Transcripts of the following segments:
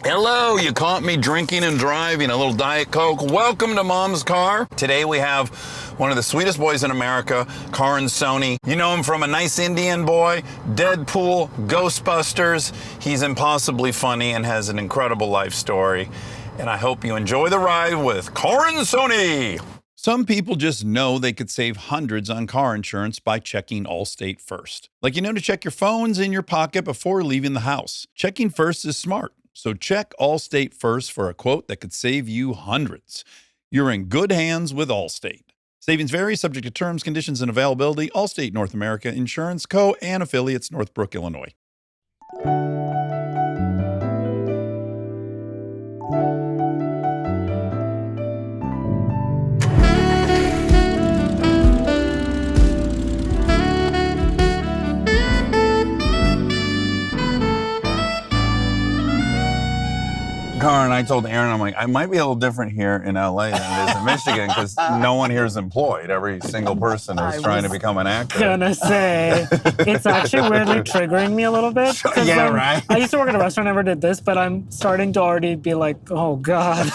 Hello, you caught me drinking and driving a little Diet Coke. Welcome to Mom's Car. Today we have one of the sweetest boys in America, Karan Soni. You know him from A Nice Indian Boy, Deadpool, Ghostbusters. He's impossibly funny and has an incredible life story. And I hope you enjoy the ride with Karan Soni. Some people just know they could save hundreds on car insurance by checking Allstate first. Like, to check your phones in your pocket before leaving the house. Checking first is smart. So check Allstate first for a quote that could save you hundreds. You're in good hands with Allstate. Savings vary, subject to terms, conditions, and availability. Allstate North America Insurance Co. and affiliates, Northbrook, Illinois. Karan, I told Aaron, I'm like, I might be a little different here in LA than it is in Michigan because no one here is employed. Every single person is trying to become an actor. Gonna say, it's actually weirdly triggering me a little bit. Yeah, right? I used to work at a restaurant, never did this, but I'm starting to already be like, oh God,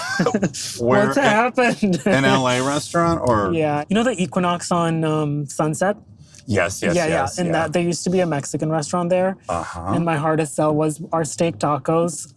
what's happened? An LA restaurant or? Yeah. You know the Equinox on Sunset? Yes. And that there used to be a Mexican restaurant there. And my hardest sell was our steak tacos.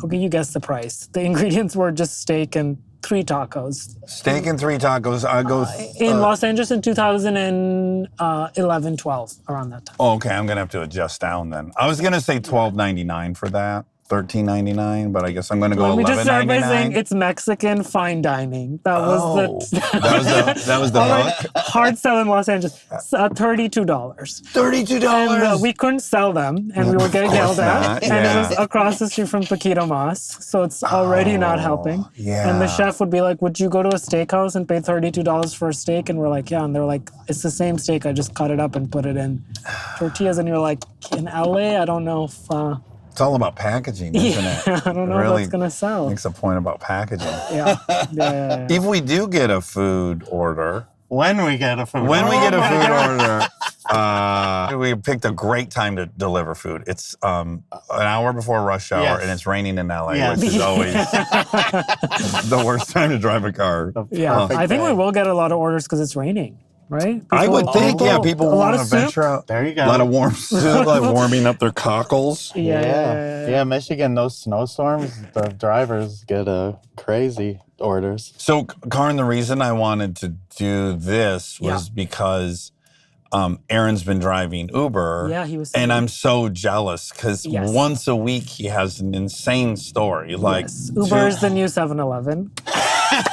Okay, you guess the price. The ingredients were just steak and 3 tacos. Steak and 3 tacos. I go in Los Angeles in 2011, 12, around that time. Oh, okay, I'm gonna have to adjust down then. I was gonna say $12.99 for that. $13.99, but I guess I'm going to go $11.99. Let me just start by saying it's Mexican fine dining. That was that was the hook? Hard sell in Los Angeles. $32. $32? And we couldn't sell them, and we were getting yelled at. And it was across the street from Paquito Mas, so it's already not helping. Yeah. And the chef would be like, would you go to a steakhouse and pay $32 for a steak? And we're like, yeah. And they're like, it's the same steak. I just cut it up and put it in tortillas. And you're like, in LA, I don't know if... It's all about packaging, isn't it? I don't know if that's going to sell. Makes a point about packaging. Yeah. If we do get a food order... When we get a food order, we picked a great time to deliver food. It's an hour before rush hour, and it's raining in LA, which is always the worst time to drive a car. Yeah, I think we will get a lot of orders because it's raining. Right? I would think, people want to venture out. There you go. A lot of warm soup, like warming up their cockles. Yeah, Michigan, those snowstorms, the drivers get crazy orders. So, Karan, the reason I wanted to do this was because Aaron's been driving Uber. Yeah, he was. And I'm so jealous because once a week he has an insane story. Like Uber is the new 7-Eleven.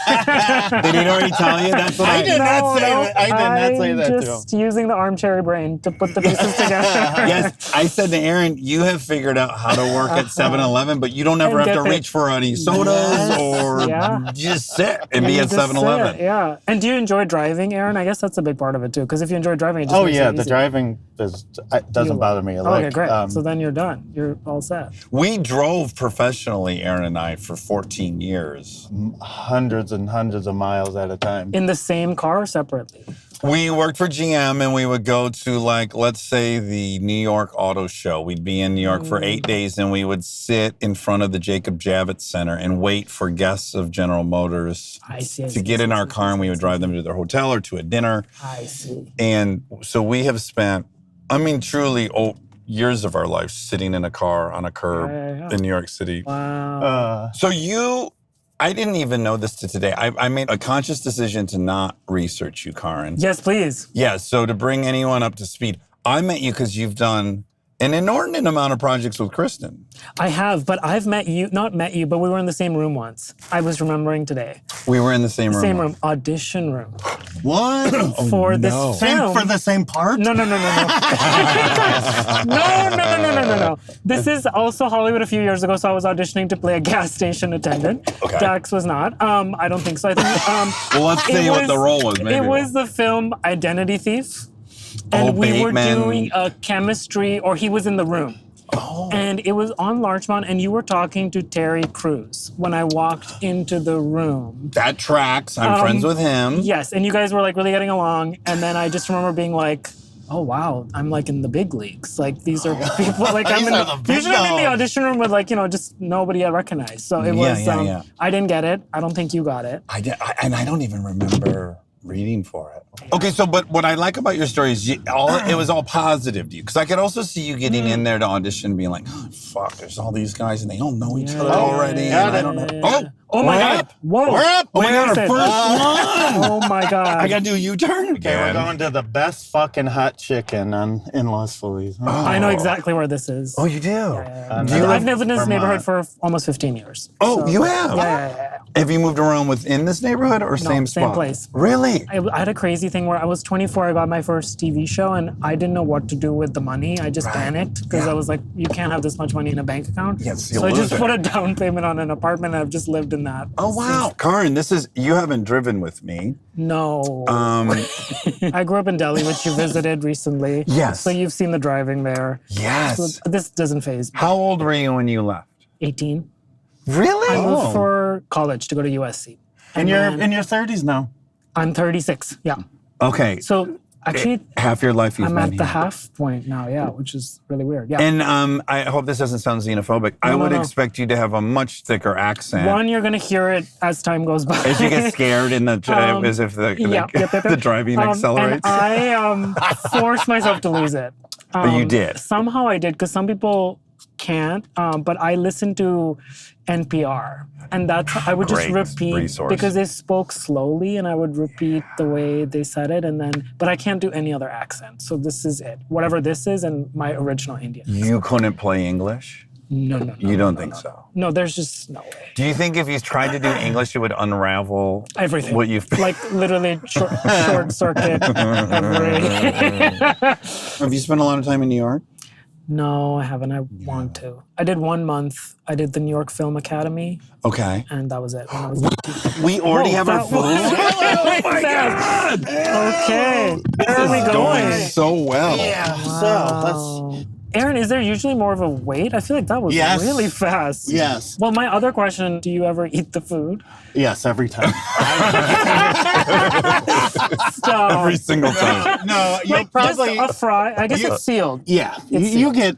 Did he already tell you? That's what I did not say that. I did not say that to him. Just using the armchair brain to put the pieces together. Yes, I said to Aaron, you have figured out how to work at 7-Eleven, but you don't ever have to reach for any sodas or just sit and be at 7-Eleven. Yeah. And do you enjoy driving, Aaron? I guess that's a big part of it too. Because if you enjoy driving, it just makes it easy. The driving doesn't bother me. Okay, great. So then you're done. You're all set. We drove professionally, Aaron and I, for 14 years. Hundreds and hundreds of miles at a time. In the same car or separately? We worked for GM and we would go to, let's say the New York Auto Show. We'd be in New York for 8 days and we would sit in front of the Jacob Javits Center and wait for guests of General Motors to get in our car, and we would drive them to their hotel or to a dinner. I see. And so we have spent, truly years of our life sitting in a car on a curb in New York City. Wow. I didn't even know this to today. I made a conscious decision to not research you, Karan. Yes, please. Yeah, so to bring anyone up to speed, I met you because you've done an inordinate amount of projects with Kristen. I have, but I've met you, not met you, but we were in the same room once. I was remembering today. We were in the same room. Same room, audition room. What? For this film. For the same part? No. No. This is also Hollywood a few years ago, so I was auditioning to play a gas station attendant. Okay. Dax was not. I don't think so. I think. Well, let's see what the role was. Maybe it was the film Identity Thief. And we were doing a chemistry, or he was in the room. Oh. And it was on Larchmont, and you were talking to Terry Crews when I walked into the room. That tracks. I'm friends with him. Yes, and you guys were really getting along. And then I just remember being like, oh wow, I'm like in the big leagues. Like these are people like I'm These in are the big usually I'm in the dogs. audition room with like, just nobody I recognize. So it was I didn't get it. I don't think you got it. And I don't even remember reading for it. Okay, so but what I like about your story is it was all positive to you, because I could also see you getting in there to audition, being like, oh, "Fuck, there's all these guys and they all know each other already." And I don't know. Oh my God! Whoa! We're up! Oh my God! Our first one! Oh my God! I gotta do a U-turn Okay, we're going to the best fucking hot chicken in Los Feliz. I know exactly where this is. Oh, you do? I've lived in this neighborhood for almost 15 years. Oh, so, you have? Yeah. Have you moved around within this neighborhood or same spot? Same place. Really? I had a crazy thing where I was 24, I got my first TV show, and I didn't know what to do with the money. I just panicked because I was like, you can't have this much money in a bank account. Yes, so I just put a down payment on an apartment, and I've just lived in that. Oh, wow. Karan, you haven't driven with me. No. I grew up in Delhi, which you visited recently. Yes. So you've seen the driving there. Yes. So this doesn't faze me. How old were you when you left? 18. Really? I moved for college to go to USC. And you're in your 30s now. I'm 36, yeah. Okay. So actually, half your life you've I'm been at the here. half point now, yeah, which is really weird. Yeah. And I hope this doesn't sound xenophobic. I would expect you to have a much thicker accent. One, you're gonna hear it as time goes by. As you get scared in the as if the driving accelerates. And I forced myself to lose it. But you did. Somehow I did, because some people can't. But I listened to NPR, and I would just Great repeat resource. because they spoke slowly, and I would repeat the way they said it, and then. But I can't do any other accent, so this is it. Whatever this is, and my original Indian. You couldn't play English? No. You don't think so? No, there's just no way. Do you think if you tried to do English, it would unravel Everything. what you've Like literally short circuit every. Have you spent a lot of time in New York? No, I haven't. I want to. I did 1 month. I did the New York Film Academy, Okay. and that was it. When I was 18. We already have our that food. was- Oh my God! Okay. Where are we Going going? so well. Yeah. Wow. Aaron, is there usually more of a wait? I feel like that was Yes. really fast. Yes. Well, my other question, do you ever eat the food? Yes, every time. Stop. Every single time. No, you'll Like, probably. just a fry. I guess it's sealed. Yeah, you get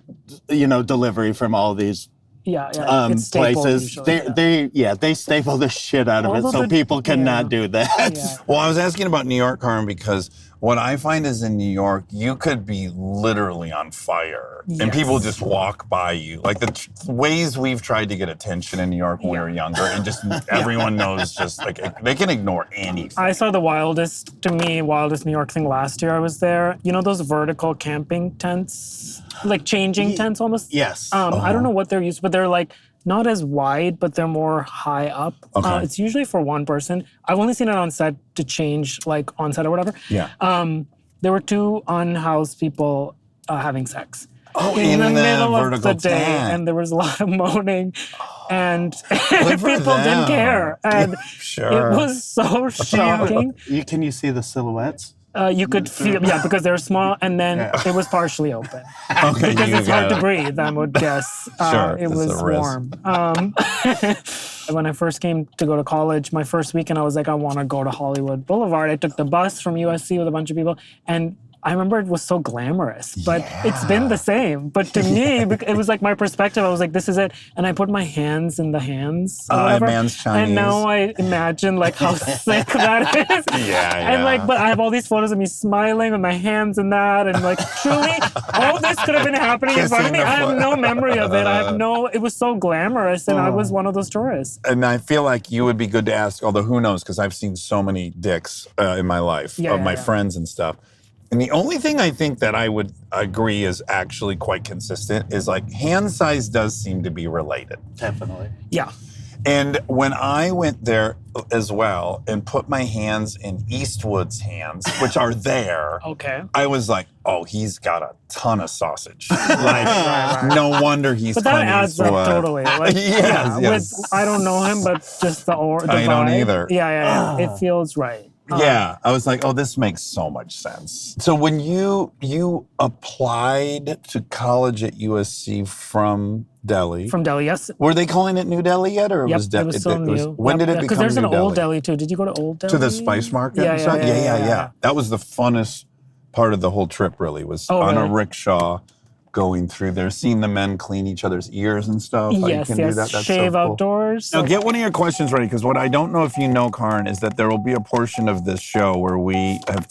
delivery from all these Yeah. It's stapled places. usually, They staple the shit out of it, Although so people cannot do that. Yeah. Well, I was asking about New York, Karan, because what I find is in New York, you could be literally on fire and people just walk by you. Like the ways we've tried to get attention in New York when we were younger, and just everyone knows, just like they can ignore anything. I saw the wildest New York thing last year I was there. You know those vertical camping tents? Like changing tents almost? Yes. I don't know what they're used, but they're like not as wide, but they're more high up. Okay. It's usually for one person. I've only seen it on set to change, like on set or whatever. Yeah. There were two unhoused people having sex. Oh, in the middle of vertical the day, tent. and there was a lot of moaning, and Good for people didn't them. care, and Sure. it was so shocking. Can you see the silhouettes? You could feel, because they're small, and then it was partially open. Okay, Because you it's hard to got it. breathe, I would guess. Sure, It it's was a risk. warm. When I first came to go to college, my first weekend, I was like, I want to go to Hollywood Boulevard. I took the bus from USC with a bunch of people, and I remember it was so glamorous, but it's been the same. But to me, it was like my perspective. I was like, this is it. And I put my hands in the hands. Or whatever. man's Chinese. And now I imagine like how sick that is. And like, but I have all these photos of me smiling with my hands in that. And like, truly, all this could have been happening in front of me. I have no memory of it. It was so glamorous. And I was one of those tourists. And I feel like you would be good to ask, although who knows, because I've seen so many dicks in my life of my friends and stuff. And the only thing I think that I would agree is actually quite consistent is like hand size does seem to be related. Definitely. Yeah. And when I went there as well and put my hands in Eastwood's hands, which are there, Okay. I was like, oh, he's got a ton of sausage. Like, no wonder he's But that Clint adds up Eastwood. totally. Like, Yes. I don't know him, but just the I don't vibe. either. Yeah. It feels right. Yeah, I was like, oh, this makes so much sense. So when you applied to college at USC from Delhi, From Delhi, yes. were they calling it New Delhi yet, or Yep, was it was so new. when did it become Because there's New an Delhi? old Delhi too. Did you go to Old Delhi? To the spice market? Yeah, and stuff? yeah. That was the funnest part of the whole trip, really, was on a rickshaw going through there, seeing the men clean each other's ears and stuff. Yes, you can do that. That's shave so cool. outdoors. Now, get one of your questions ready, because what I don't know if you know, Karan, is that there will be a portion of this show where we have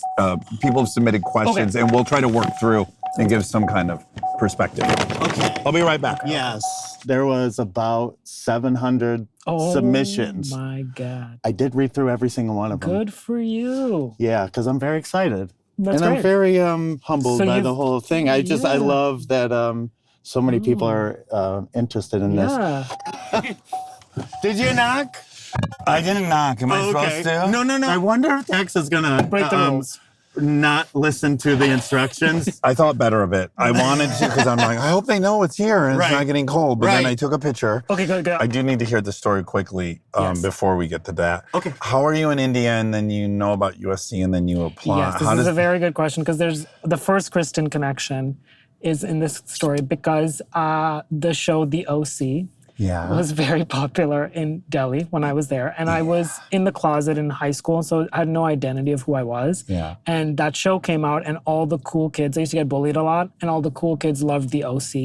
people have submitted questions, and we'll try to work through and give some kind of perspective. Okay. I'll be right back. Yes, there was about 700 submissions. Oh my God. I did read through every single one of them. Good for you. Yeah, because I'm very excited. That's and great. I'm very humbled by the whole thing. I love that so many people are interested in this. Did you knock? I didn't knock. Am I supposed to? No. I wonder if Dax is gonna break the rules. Not listen to the instructions. I thought better of it. I wanted to, because I'm like, I hope they know it's here and it's not getting cold. But then I took a picture. Okay, good. I do need to hear the story quickly before we get to that. Okay. How are you in India, and then you know about USC, and then you apply? Yes, this is a very good question, because there's the first Kristen connection is in this story, because the show The OC was very popular in Delhi when I was there. And I was in the closet in high school, so I had no identity of who I was. Yeah. And that show came out, and all the cool kids, I used to get bullied a lot, and all the cool kids loved The OC.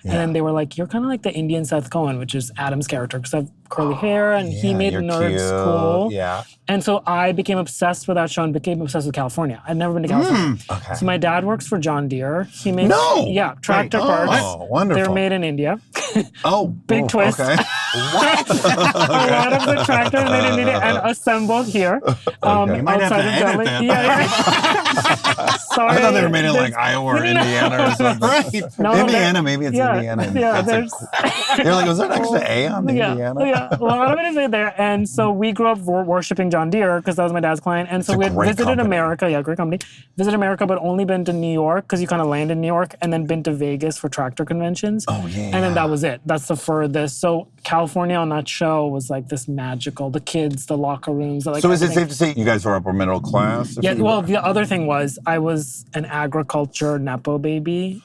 And then they were like, you're kind of like the Indian Seth Cohen, which is Adam's character, because I have curly hair, and he made nerds cool. Yeah. And so I became obsessed with that show and became obsessed with California. I'd never been to California. Okay. So my dad works for John Deere. He makes tractor parts. Oh, wonderful. They're made in India. Big twist. Okay. What? A lot of the tractors made in India and assembled here. You might have to edit that. Sorry. I thought they were made in like Iowa or Indiana or something. Right. No, Indiana, maybe it's Indiana. Yeah, there's... You're like, was there an extra A on the Indiana? Yeah, a lot of it is made there. And so we grew up worshiping John Deere, because that was my dad's client. And so we had visited America. Yeah, great company. Visited America, but only been to New York, because you kind of land in New York, and then been to Vegas for tractor conventions. Oh, yeah. And then that was it. That's the furthest. So California on that show was like this magical. The kids, the locker rooms. Like, so is it safe to say you guys were upper middle class? Yeah, well, the other thing was I was an agriculture Nepo baby,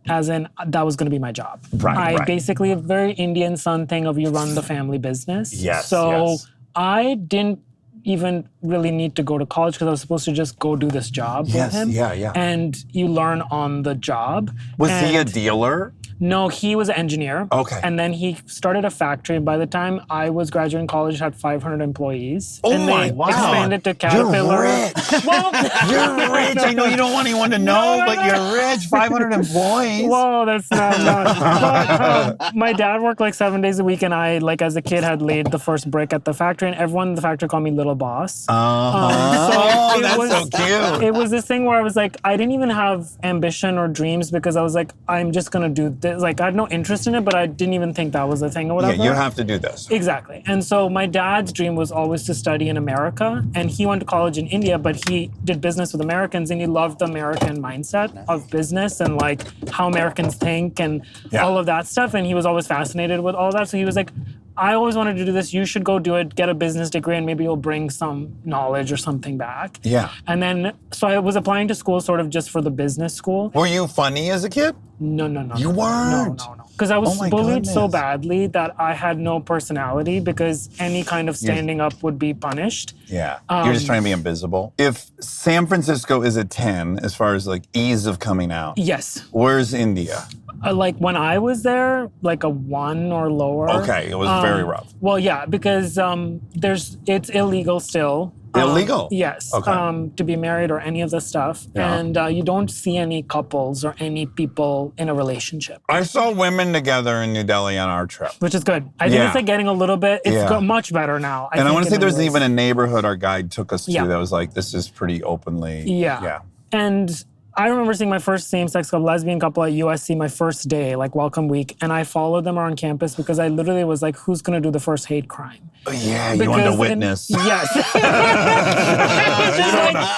as in that was going to be my job. I basically, a very Indian son thing of you run the family business. So I didn't even really need to go to college, because I was supposed to just go do this job with him. And you learn on the job. Was he a dealer? No, he was an engineer. Okay. And then he started a factory. By the time I was graduating college, had 500 employees. Oh and my they expanded to Caterpillar. You're rich. Well, you're rich. I know you don't want anyone to know, but you're rich. 500 employees. Whoa, that's not. But my dad worked like 7 days a week, and I, like as a kid, had laid the first brick at the factory, and everyone in the factory called me Little Boss. So that's so cute. It was this thing where I was like, I didn't even have ambition or dreams, because I was like, I'm just gonna do this. Like, I had no interest in it, but I didn't even think that was a thing or whatever. Yeah, you have to do this. Exactly. And so my dad's dream was always to study in America, and he went to college in India, but he did business with Americans, and he loved the American mindset of business and like how Americans think and all of that stuff. And he was always fascinated with all that. So he was like, I always wanted to do this. You should go do it, get a business degree, and maybe you'll bring some knowledge or something back. Yeah. And then, so I was applying to school sort of just for the business school. Were you funny as a kid? No. You weren't? No. Because I was bullied so badly that I had no personality, because any kind of standing up would be punished. Yeah. You're just trying to be invisible. If San Francisco is a 10 as far as like ease of coming out. Yes. Where's India? Like when I was there, like a 1 or lower. Okay, it was very rough. Well, yeah, because it's illegal still. Illegal? Yes. Okay. To be married or any of the stuff. Yeah. And you don't see any couples or any people in a relationship. I saw women together in New Delhi on our trip. Which is good. I think it's like getting a little bit, it's much better now. I want to say there's even a neighborhood our guide took us to that was like, this is pretty openly. Yeah. And I remember seeing my first same-sex couple, lesbian couple at USC my first day, like welcome week, and I followed them around campus because I literally was like, who's going to do the first hate crime? Oh, yeah, you wanted to witness. Yes.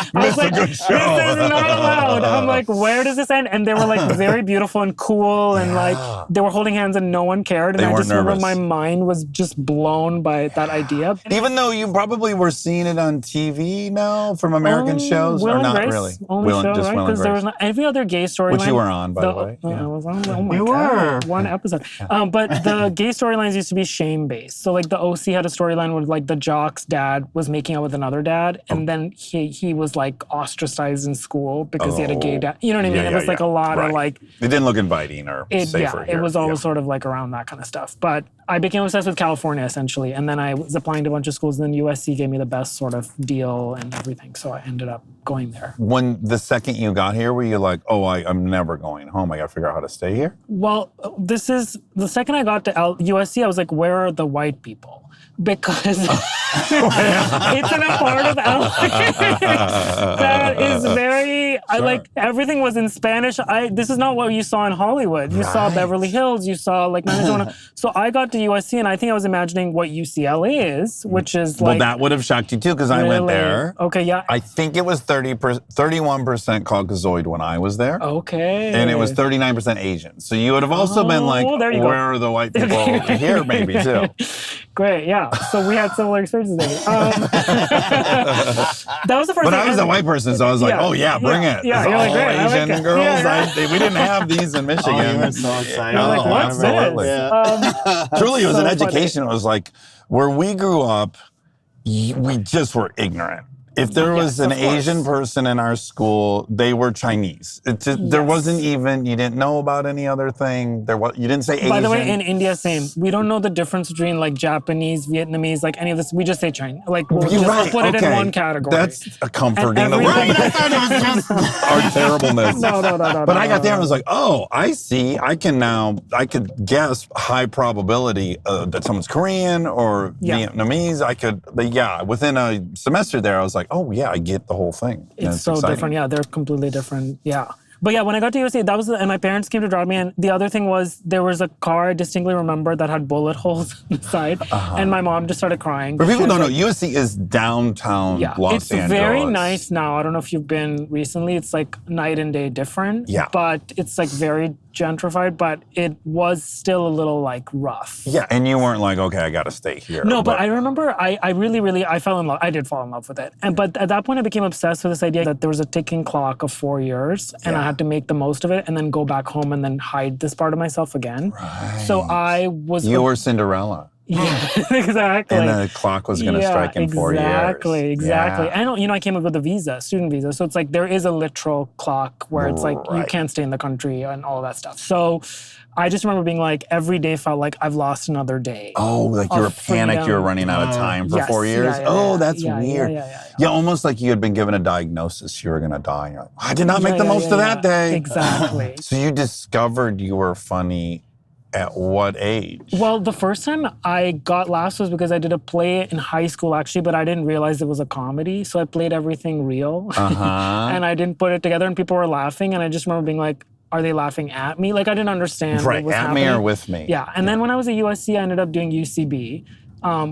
I was like, this is not allowed. I'm like, where does this end? And they were like very beautiful and cool, and like they were holding hands and no one cared. And I just remember my mind was just blown by that idea. Even though you probably were seeing it on TV now from American shows, Will or and not Grace, really? Only show, right? Because there was every other gay storyline. Which you were on, by the way. I was on. Oh my You God. were. One episode. But the gay storylines used to be shame-based. So like the OC had a storyline where like the jock's dad was making out with another dad, and then he was like ostracized in school because he had a gay dad. You know what I mean? It was like a lot of like. It didn't look inviting or safer. It was always sort of like around that kind of stuff. But I became obsessed with California essentially, and then I was applying to a bunch of schools, and then USC gave me the best sort of deal and everything, so I ended up going there. When the second you got here, were you like, oh, I'm never going home, I gotta figure out how to stay here? Well, this is, the second I got to USC, I was like, where are the white people? Because it's in a part of LA that is very, like everything was in Spanish. This is not what you saw in Hollywood. You saw Beverly Hills, you saw like Arizona. So I got to USC and I think I was imagining what UCLA is, which is like. Well, that would have shocked you too, because I went there. Okay, yeah. I think it was 31% Caucasoid when I was there. Okay. And it was 39% Asian. So you would have also been like, where are the white people here maybe too? Great, yeah. So we had similar experiences there. That was the first But thing. I was a white person, so I was like, oh yeah, bring it. Yeah, It's you're like, all great, I like Asian it. girls. Yeah. We didn't have these in Michigan. Oh, you were so excited. You're like, what's absolutely. this? Truly, it was so an funny. education. It was like, where we grew up, we just were ignorant. If there was an Asian person in our school, they were Chinese. There wasn't even, you didn't know about any other thing. You didn't say Asian. By the way, in India, same. We don't know the difference between like Japanese, Vietnamese, like any of this. We just say Chinese. Like we'll just put it in one category. That's a comforting. And everything- I thought it was just our terribleness. No. But I got there and I was like, oh, I see. I could guess high probability that someone's Korean or Vietnamese. Within a semester there, I was like, oh yeah, I get the whole thing. It's so exciting. different. Yeah, they're completely different. Yeah. But yeah, when I got to USC, and my parents came to drop me. And the other thing was there was a car I distinctly remember that had bullet holes on the side. And my mom just started crying. For people who don't know, USC is downtown Los Angeles. It's very nice now. I don't know if you've been recently. It's like night and day different. Yeah. But it's like very gentrified, but it was still a little like rough. Yeah, and you weren't like, okay, I got to stay here. No, but I remember I really, I fell in love. I did fall in love with it. But at that point, I became obsessed with this idea that there was a ticking clock of 4 years and I had to make the most of it and then go back home and then hide this part of myself again. Right. So I was... You were Cinderella. Yeah, exactly. And the clock was going to strike in 4 years. Exactly. Yeah. I came up with a student visa. So it's like there is a literal clock where it's like you can't stay in the country and all that stuff. So I just remember being like, every day felt like I've lost another day. Oh, like you were panicked you were running out of time for 4 years? That's weird. Yeah, almost like you had been given a diagnosis you were going to die. And you're like, I did not make the most of that day. Exactly. So you discovered you were funny at what age? Well, the first time I got laughs was because I did a play in high school, actually, but I didn't realize it was a comedy. So I played everything real. And I didn't put it together, and people were laughing. And I just remember being like, are they laughing at me? Like, I didn't understand what was happening. At me or with me? Yeah. And then when I was at USC, I ended up doing UCB.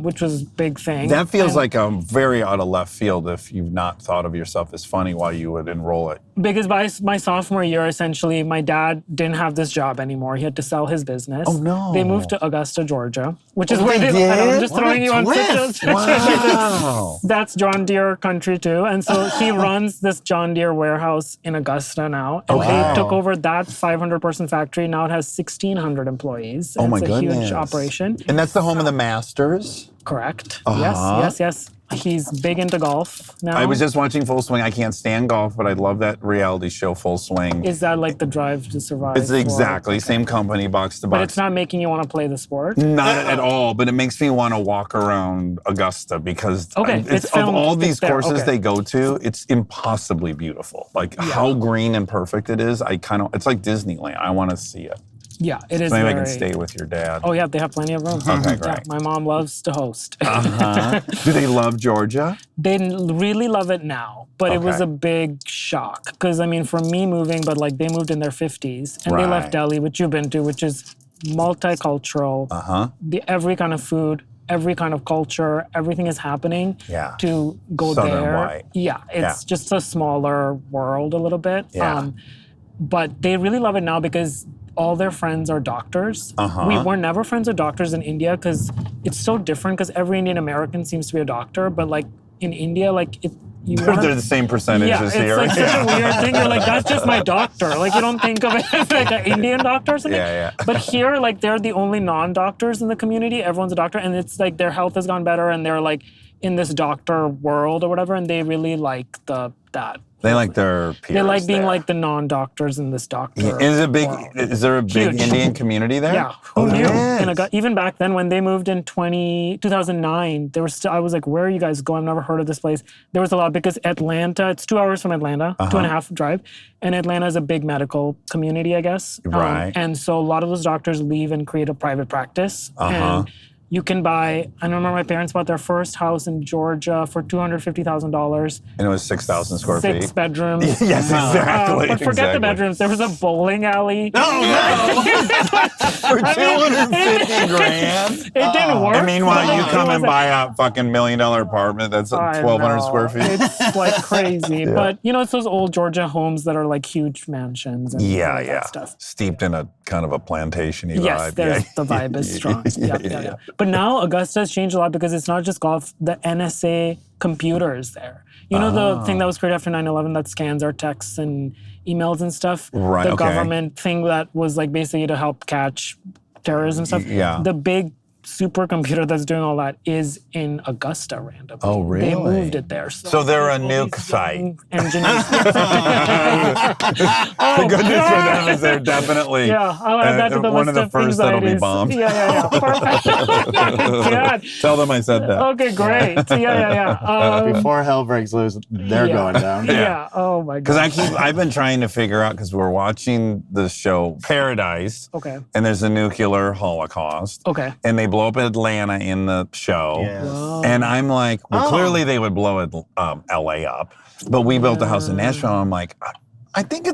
Which was a big thing. That feels like a very out of left field if you've not thought of yourself as funny while you would enroll it. Because by my sophomore year, essentially, my dad didn't have this job anymore. He had to sell his business. Oh, no. They moved to Augusta, Georgia, which is where they did. I'm just throwing you on such a Wow. That's John Deere country, too. And so he runs this John Deere warehouse in Augusta now. And they took over that 500-person factory. Now it has 1,600 employees. Oh, my goodness. It's a huge goodness. operation. And that's the home of the Masters? Correct. Yes. He's big into golf now. I was just watching Full Swing. I can't stand golf, but I love that reality show, Full Swing. Is that like the Drive to Survive? It's exactly same company, box to box. But it's not making you want to play the sport? Not at all, but it makes me want to walk around Augusta because of all these courses they go to, it's impossibly beautiful. Like how green and perfect it is. It's like Disneyland. I want to see it. Yeah, it is. Maybe I can stay with your dad. Oh yeah, they have plenty of room. Okay, great. Yeah, my mom loves to host. Do they love Georgia? They really love it now, but it was a big shock because I mean, for me moving, but like they moved in their 50s and they left Delhi, which you've been to, which is multicultural. Every kind of food, every kind of culture, everything is happening to go Southern there. white. Yeah, it's just a smaller world a little bit. Yeah. But they really love it now because all their friends are doctors. We were never friends with doctors in India because it's so different because every Indian American seems to be a doctor, but like in India, like They're the same percentages yeah, here. Like such a weird thing. You're like, that's just my doctor. Like you don't think of it as like an Indian doctor or something. Yeah. But here, like they're the only non-doctors in the community. Everyone's a doctor, and it's like their health has gone better, and they're like in this doctor world or whatever, and they really like that. They like their peers. They like being there. like the non-doctors in this doctor. Is there a big Huge. Indian community there? Yeah, who knew? Yes. And even back then, when they moved in 2009, there was still. I was like, "Where are you guys going? I've never heard of this place." There was a lot because Atlanta. It's 2 hours from Atlanta, 2.5 drive, and Atlanta is a big medical community, I guess. Right. And so a lot of those doctors leave and create a private practice. And you can buy. I remember my parents bought their first house in Georgia for $250,000. And it was 6,000 square feet. 6 bedrooms. Yes, exactly. But forget the bedrooms. There was a bowling alley. For 250 grand. It didn't work. And meanwhile, but you it come and wasn't- buy a fucking $1 million apartment that's I 1,200 know. square feet. It's like crazy. But you know, it's those old Georgia homes that are like huge mansions and all that stuff. Steeped in a kind of a plantation-y Yes, vibe. the vibe is strong. Yeah. But now Augusta has changed a lot because it's not just golf. The NSA computer is there. You know the thing that was created after 9/11 that scans our texts and emails and stuff? Right, The okay. government thing that was like basically to help catch terrorism stuff. Yeah. The big supercomputer that's doing all that is in Augusta randomly. Oh, really? They moved it there. So they're a all nuke these site. young Engineers. The good news for them is they're definitely Yeah, I'll add that to the one list of the of first that'll be anxieties. bombed. Yeah. Perfect. God. Tell them I said that. Okay, great. Yeah. Before hell breaks loose, they're going down. Yeah. Oh my Because God. I've been trying to figure out, because we're watching the show Paradise, Okay. and there's a nuclear holocaust, Okay. and they blow up Atlanta in the show, Yes. Wow. and I'm like, well, clearly they would blow LA up, but we built a house in Nashville, and I'm like, I think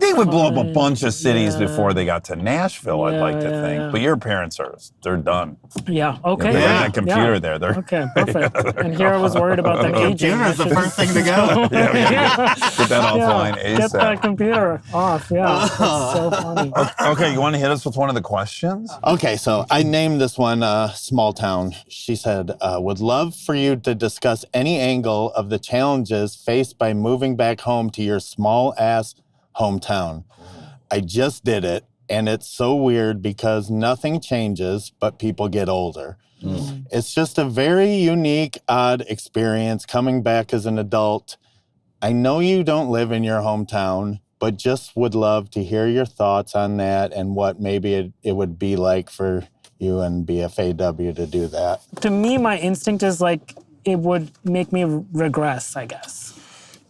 they would blow up a bunch of cities before they got to Nashville, I'd like to think. Yeah. But your parents they're done. Yeah. Okay. They yeah. got that computer yeah. there. They're Okay. Perfect. And here I was worried about them aging. Computer's the first thing to go. Get that offline Get that ASAP. computer off. Yeah. That's so funny. Okay, you want to hit us with one of the questions? Okay, so I named this one Small Town. She said, would love for you to discuss any angle of the challenges faced by moving back home to your small-ass hometown. I just did it, and it's so weird because nothing changes, but people get older. It's just a very unique, odd experience coming back as an adult. I know you don't live in your hometown, but just would love to hear your thoughts on that and what maybe it would be like for you and BFAW to do that. To me, my instinct is like it would make me regress, I guess.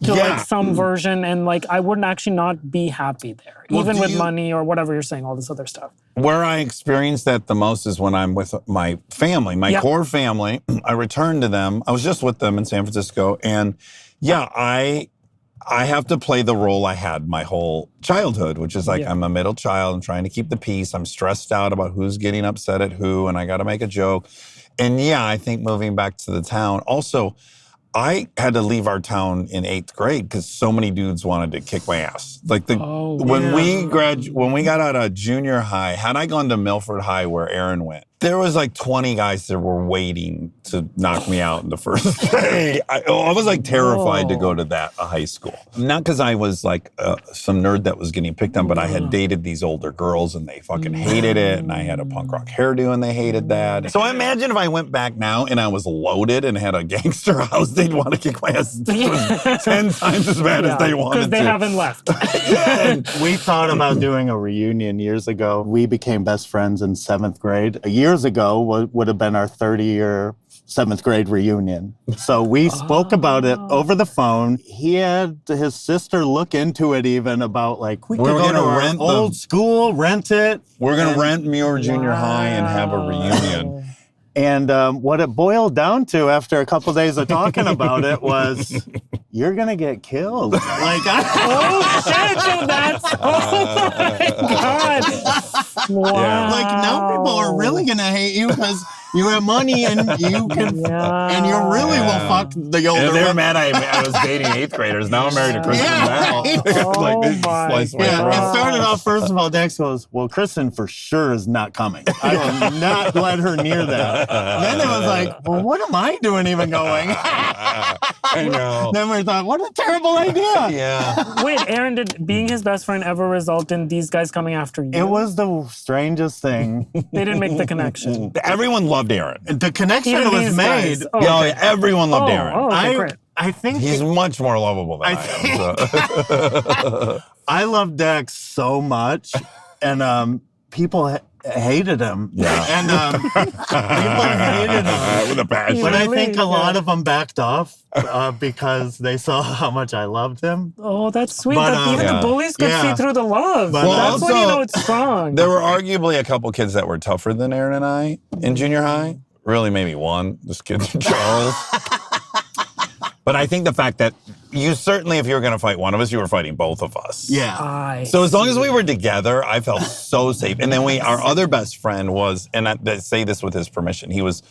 To like some version, and like I wouldn't actually not be happy there, Well, even do with you- money or whatever you're saying, all this other stuff. Where I experience that the most is when I'm with my family, my core family. I return to them. I was just with them in San Francisco, and I have to play the role I had my whole childhood, which is like I'm a middle child. I'm trying to keep the peace. I'm stressed out about who's getting upset at who, and I got to make a joke. And I think moving back to the town. Also, I had to leave our town in 8th grade because so many dudes wanted to kick my ass. Like when we got out of junior high, had I gone to Milford High where Aaron went, there was like 20 guys that were waiting to knock me out in the first day. I was like terrified to go to that high school. Not because I was like some nerd that was getting picked on, but I had dated these older girls and they fucking hated it. And I had a punk rock hairdo and they hated that. So imagine if I went back now and I was loaded and had a gangster house, they'd want to kick my ass 10 times as bad as they wanted to. Because they haven't left. We thought about doing a reunion years ago. We became best friends in 7th grade. Years ago would have been our 30-year 7th grade reunion. So we spoke about it over the phone. He had his sister look into it even about like, we could go to our old school, rent it. We're going to rent Muir Junior High and have a reunion. And what it boiled down to after a couple days of talking about it was, you're going to get killed. Like, Oh shit! So that's oh my God! Wow. like now people are really going to hate you because You have money and you can, and you really will fuck the older If they were women. mad I was dating 8th graders. Now I'm married to Kristen now. Oh this my slice my Yeah, throat. it started off, first of all, Dax goes, well, Kristen for sure is not coming. I will not let her near that. Then it was like, well, what am I doing even going? I know. Then we thought, what a terrible idea. Yeah. Wait, Aaron, did being his best friend ever result in these guys coming after you? It was the strangest thing. They didn't make the connection. Everyone loved Aaron. The connection Even was these made. guys. Oh, Yeah, okay. yeah, everyone loved Aaron. Oh, okay, great. I think He's much more lovable than I am. So. I love Dax so much, and people hated him. Yeah. And people hated him. With a passion. But I Really? think a lot of them backed off because they saw how much I loved him. Oh, that's sweet. But, that even yeah. the bullies could Yeah. see through the love. But That's when you also, know it's strong. There were arguably a couple kids that were tougher than Aaron and I in junior high. Really, maybe one. This kid, Charles. But I think the fact that you certainly, if you were going to fight one of us, you were fighting both of us. Yeah. So as long as we were together, I felt so safe. And then our other best friend was, and I say this with his permission, he was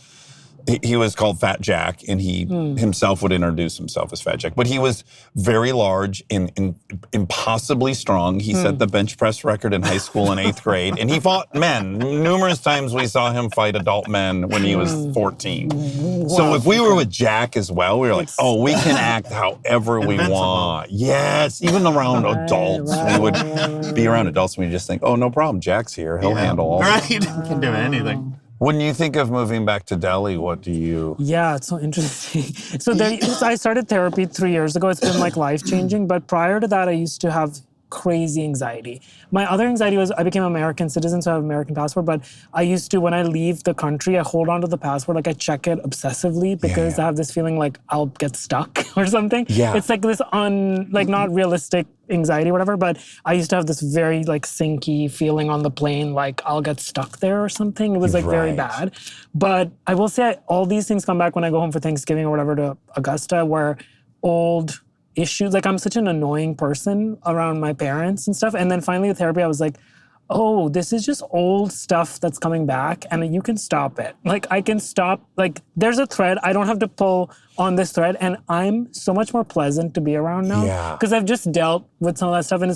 called Fat Jack, and he himself would introduce himself as Fat Jack. But he was very large and impossibly strong. He set the bench press record in high school in 8th grade, and he fought men. Numerous times we saw him fight adult men when he was 14. So if we were with Jack as well, we were like, oh, we can act however we Invincible. want. Yes, even around adults. We would be around adults and we just think, oh, no problem. Jack's here. He'll handle all Right. this. He can do anything. When you think of moving back to Delhi, what do you... Yeah, it's so interesting. So I started therapy 3 years ago. It's been like life-changing. But prior to that, I used to have crazy anxiety. My other anxiety was I became an American citizen, so I have an American passport. But I used to, when I leave the country, I hold on to the passport. Like I check it obsessively because I have this feeling like I'll get stuck or something. Yeah. It's like this not realistic anxiety or whatever. But I used to have this very like sinky feeling on the plane, like I'll get stuck there or something. It was like very Right. bad. But I will say all these things come back when I go home for Thanksgiving or whatever to Augusta, where old issues, like I'm such an annoying person around my parents and stuff. And then finally with therapy, I was like, oh, this is just old stuff that's coming back and you can stop it. Like I can stop, like there's a thread, I don't have to pull on this thread and I'm so much more pleasant to be around now. Yeah. Because I've just dealt with some of that stuff and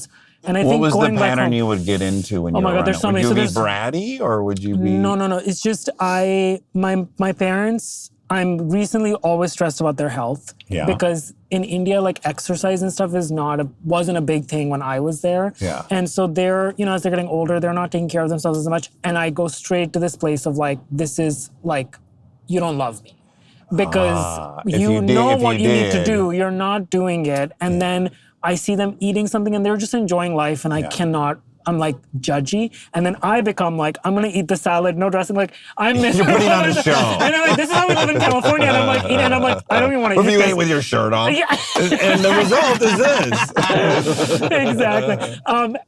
I What think was the going back pattern home, you would get into when you my were God, around there's it? so Would many. you So be there's- bratty or would you be... No. It's just my parents, I'm recently always stressed about their health. Yeah. Because in India, like exercise and stuff wasn't a big thing when I was there. Yeah. And so they're, as they're getting older, they're not taking care of themselves as much. And I go straight to this place of like, this is like, you don't love me. Because if you you did- know if what you you need to did. do. You're not doing it. And then I see them eating something and they're just enjoying life and I cannot. I'm like judgy, and then I become like, I'm gonna eat the salad, no dressing. Like I'm You're putting on a show. And I'm like, this is how we live in California. And I'm like, eating, and I'm like, I don't even want to If eat you this. ate with your shirt off, Yeah. and the result is this. Exactly.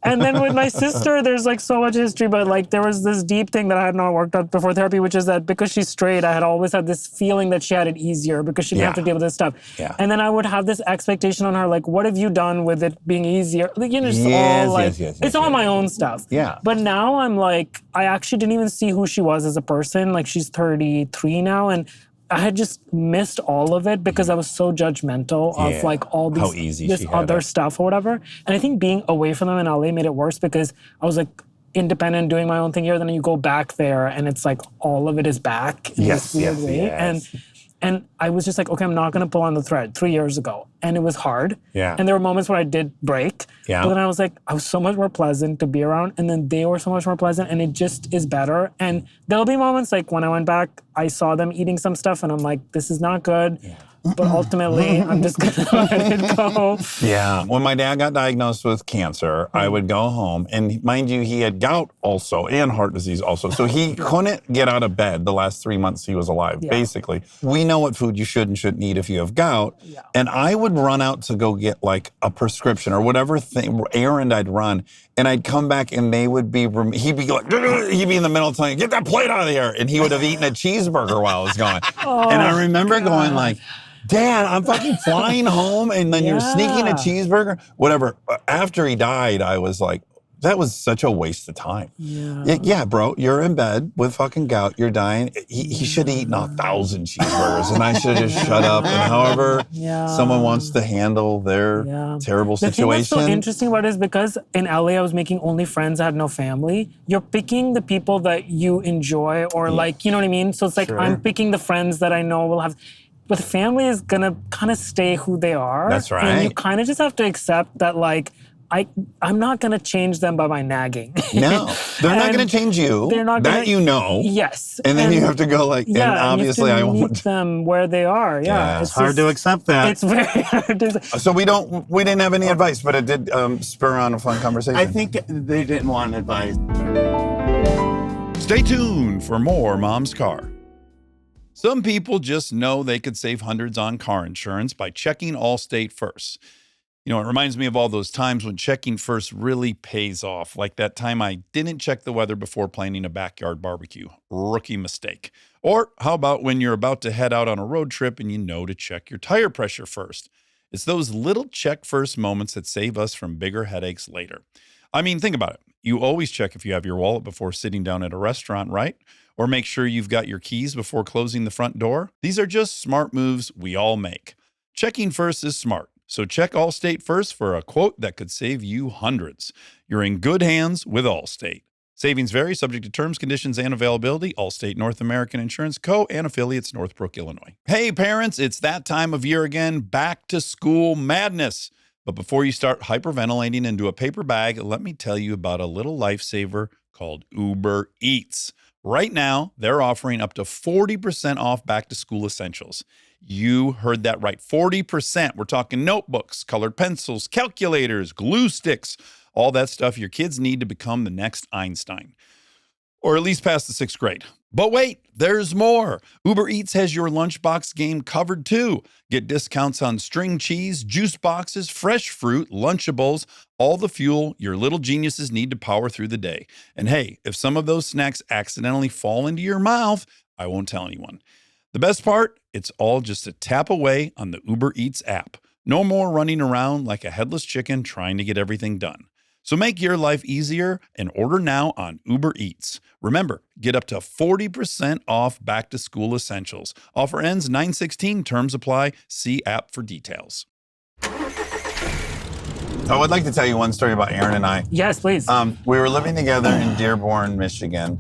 And then with my sister, there's like so much history, but like there was this deep thing that I had not worked out before therapy, which is that because she's straight, I had always had this feeling that she had it easier because she didn't have to Yeah. deal with this stuff. Yeah. And then I would have this expectation on her, like, what have you done with it being easier? Like, just Yes, all like, yes, it's all my own stuff. Yeah. But now I'm like, I actually didn't even see who she was as a person. Like she's 33 now, and I had just missed all of it because I was so judgmental Yeah. of like all How these easy this she had other it. stuff or whatever. And I think being away from them in LA made it worse because I was like independent, doing my own thing here. Then you go back there, and it's like all of it is back in Yes, this weird yes, way. yes. And I was just like, okay, I'm not going to pull on the thread 3 years ago. And it was hard. Yeah. And there were moments where I did break. Yeah. But then I was like, I was so much more pleasant to be around. And then they were so much more pleasant. And it just is better. And there'll be moments like when I went back, I saw them eating some stuff. And I'm like, this is not good. Yeah. But ultimately, I'm just going to let it go. Yeah. When my dad got diagnosed with cancer, I would go home, and mind you, he had gout also and heart disease also. So he couldn't get out of bed the last 3 months he was alive, basically. We know what food you should and shouldn't eat if you have gout. Yeah. And I would run out to go get like a prescription or whatever errand I'd run. And I'd come back and they would be, he'd be like, he'd be in the middle of telling, get that plate out of here. And he would have eaten a cheeseburger while I was gone. And I remember going like, Dad, I'm fucking flying home and then you're sneaking a cheeseburger, whatever. After he died, I was like, that was such a waste of time. Yeah. Yeah, bro, you're in bed with fucking gout. You're dying. He should have eaten 1,000 cheeseburgers, and I should have just shut up. And however someone wants to handle their terrible The situation. thing that's so interesting about it is because in LA I was making only friends, I had no family. You're picking the people that you enjoy or like, you know what I mean? So it's like I'm picking the friends that I know will have. But family is gonna kind of stay who they are. That's right. And you kind of just have to accept that, like, I'm not gonna change them by my nagging. No, they're not gonna change you. They're not that you know. Yes. And then you have to go like, and obviously you have I to won't. meet them where they are. Yeah. It's hard to accept that. It's very hard to accept. So we didn't have any advice, but it did spur on a fun conversation. I think they didn't want advice. Stay tuned for more Mom's Car. Some people just know they could save hundreds on car insurance by checking Allstate first. You know, it reminds me of all those times when checking first really pays off, like that time I didn't check the weather before planning a backyard barbecue. Rookie mistake. Or how about when you're about to head out on a road trip and you know to check your tire pressure first? It's those little check first moments that save us from bigger headaches later. I mean, think about it. You always check if you have your wallet before sitting down at a restaurant, right? Or make sure you've got your keys before closing the front door. These are just smart moves we all make. Checking first is smart. So check Allstate first for a quote that could save you hundreds. You're in good hands with Allstate. Savings vary, subject to terms, conditions, and availability. Allstate North American Insurance Co. and affiliates, Northbrook, Illinois. Hey, parents, it's that time of year again. Back to school madness. But before you start hyperventilating into a paper bag, let me tell you about a little lifesaver called Uber Eats. Right now, they're offering up to 40% off back-to-school essentials. You heard that right, 40%. We're talking notebooks, colored pencils, calculators, glue sticks, all that stuff your kids need to become the next Einstein. Or at least past the 6th grade. But wait, there's more. Uber Eats has your lunchbox game covered too. Get discounts on string cheese, juice boxes, fresh fruit, Lunchables, all the fuel your little geniuses need to power through the day. And hey, if some of those snacks accidentally fall into your mouth, I won't tell anyone. The best part, it's all just a tap away on the Uber Eats app. No more running around like a headless chicken trying to get everything done. So make your life easier and order now on Uber Eats. Remember, get up to 40% off back-to-school essentials. Offer ends 9/16. Terms apply. See app for details. I would like to tell you one story about Aaron and I. Yes, please. We were living together in Dearborn, Michigan,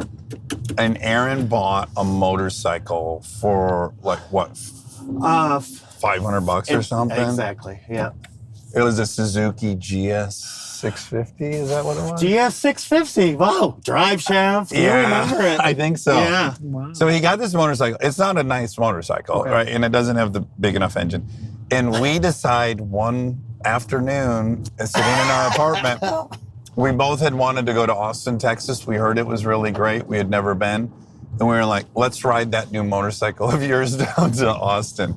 and Aaron bought a motorcycle for like what? $500 or something. Exactly. Yeah. It was a Suzuki GS 650. Is that what it was? GS 650. Wow. Drive shaft. You remember it? I think so. Yeah. Wow. So he got this motorcycle. It's not a nice motorcycle, right? And it doesn't have the big enough engine. And we decide one afternoon, sitting in our apartment, we both had wanted to go to Austin, Texas. We heard it was really great. We had never been. And we were like, let's ride that new motorcycle of yours down to Austin.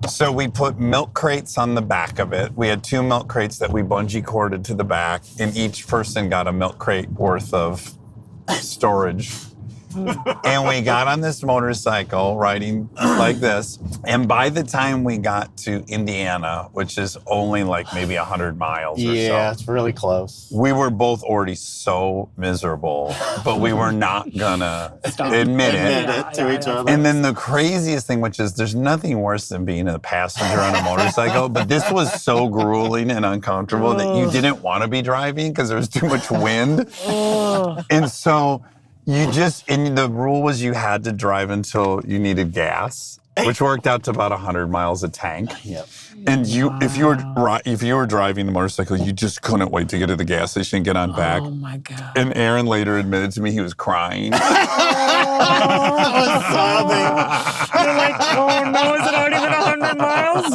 So we put milk crates on the back of it. We had 2 milk crates that we bungee corded to the back, and each person got a milk crate worth of storage. And we got on this motorcycle riding like this. And by the time we got to Indiana, which is only like maybe 100 miles or so. Yeah, it's really close. We were both already so miserable, but we were not gonna admit it to each other. And then the craziest thing, which is there's nothing worse than being a passenger on a motorcycle, but this was so grueling and uncomfortable that you didn't want to be driving because there was too much wind. And so and the rule was you had to drive until you needed gas, which worked out to about 100 miles a tank. Yep. And if you were driving the motorcycle, you just couldn't wait to get to the gas station and get on back. Oh my God. And Aaron later admitted to me he was crying. I was sobbing. You're like, oh no, is it already been 100 miles?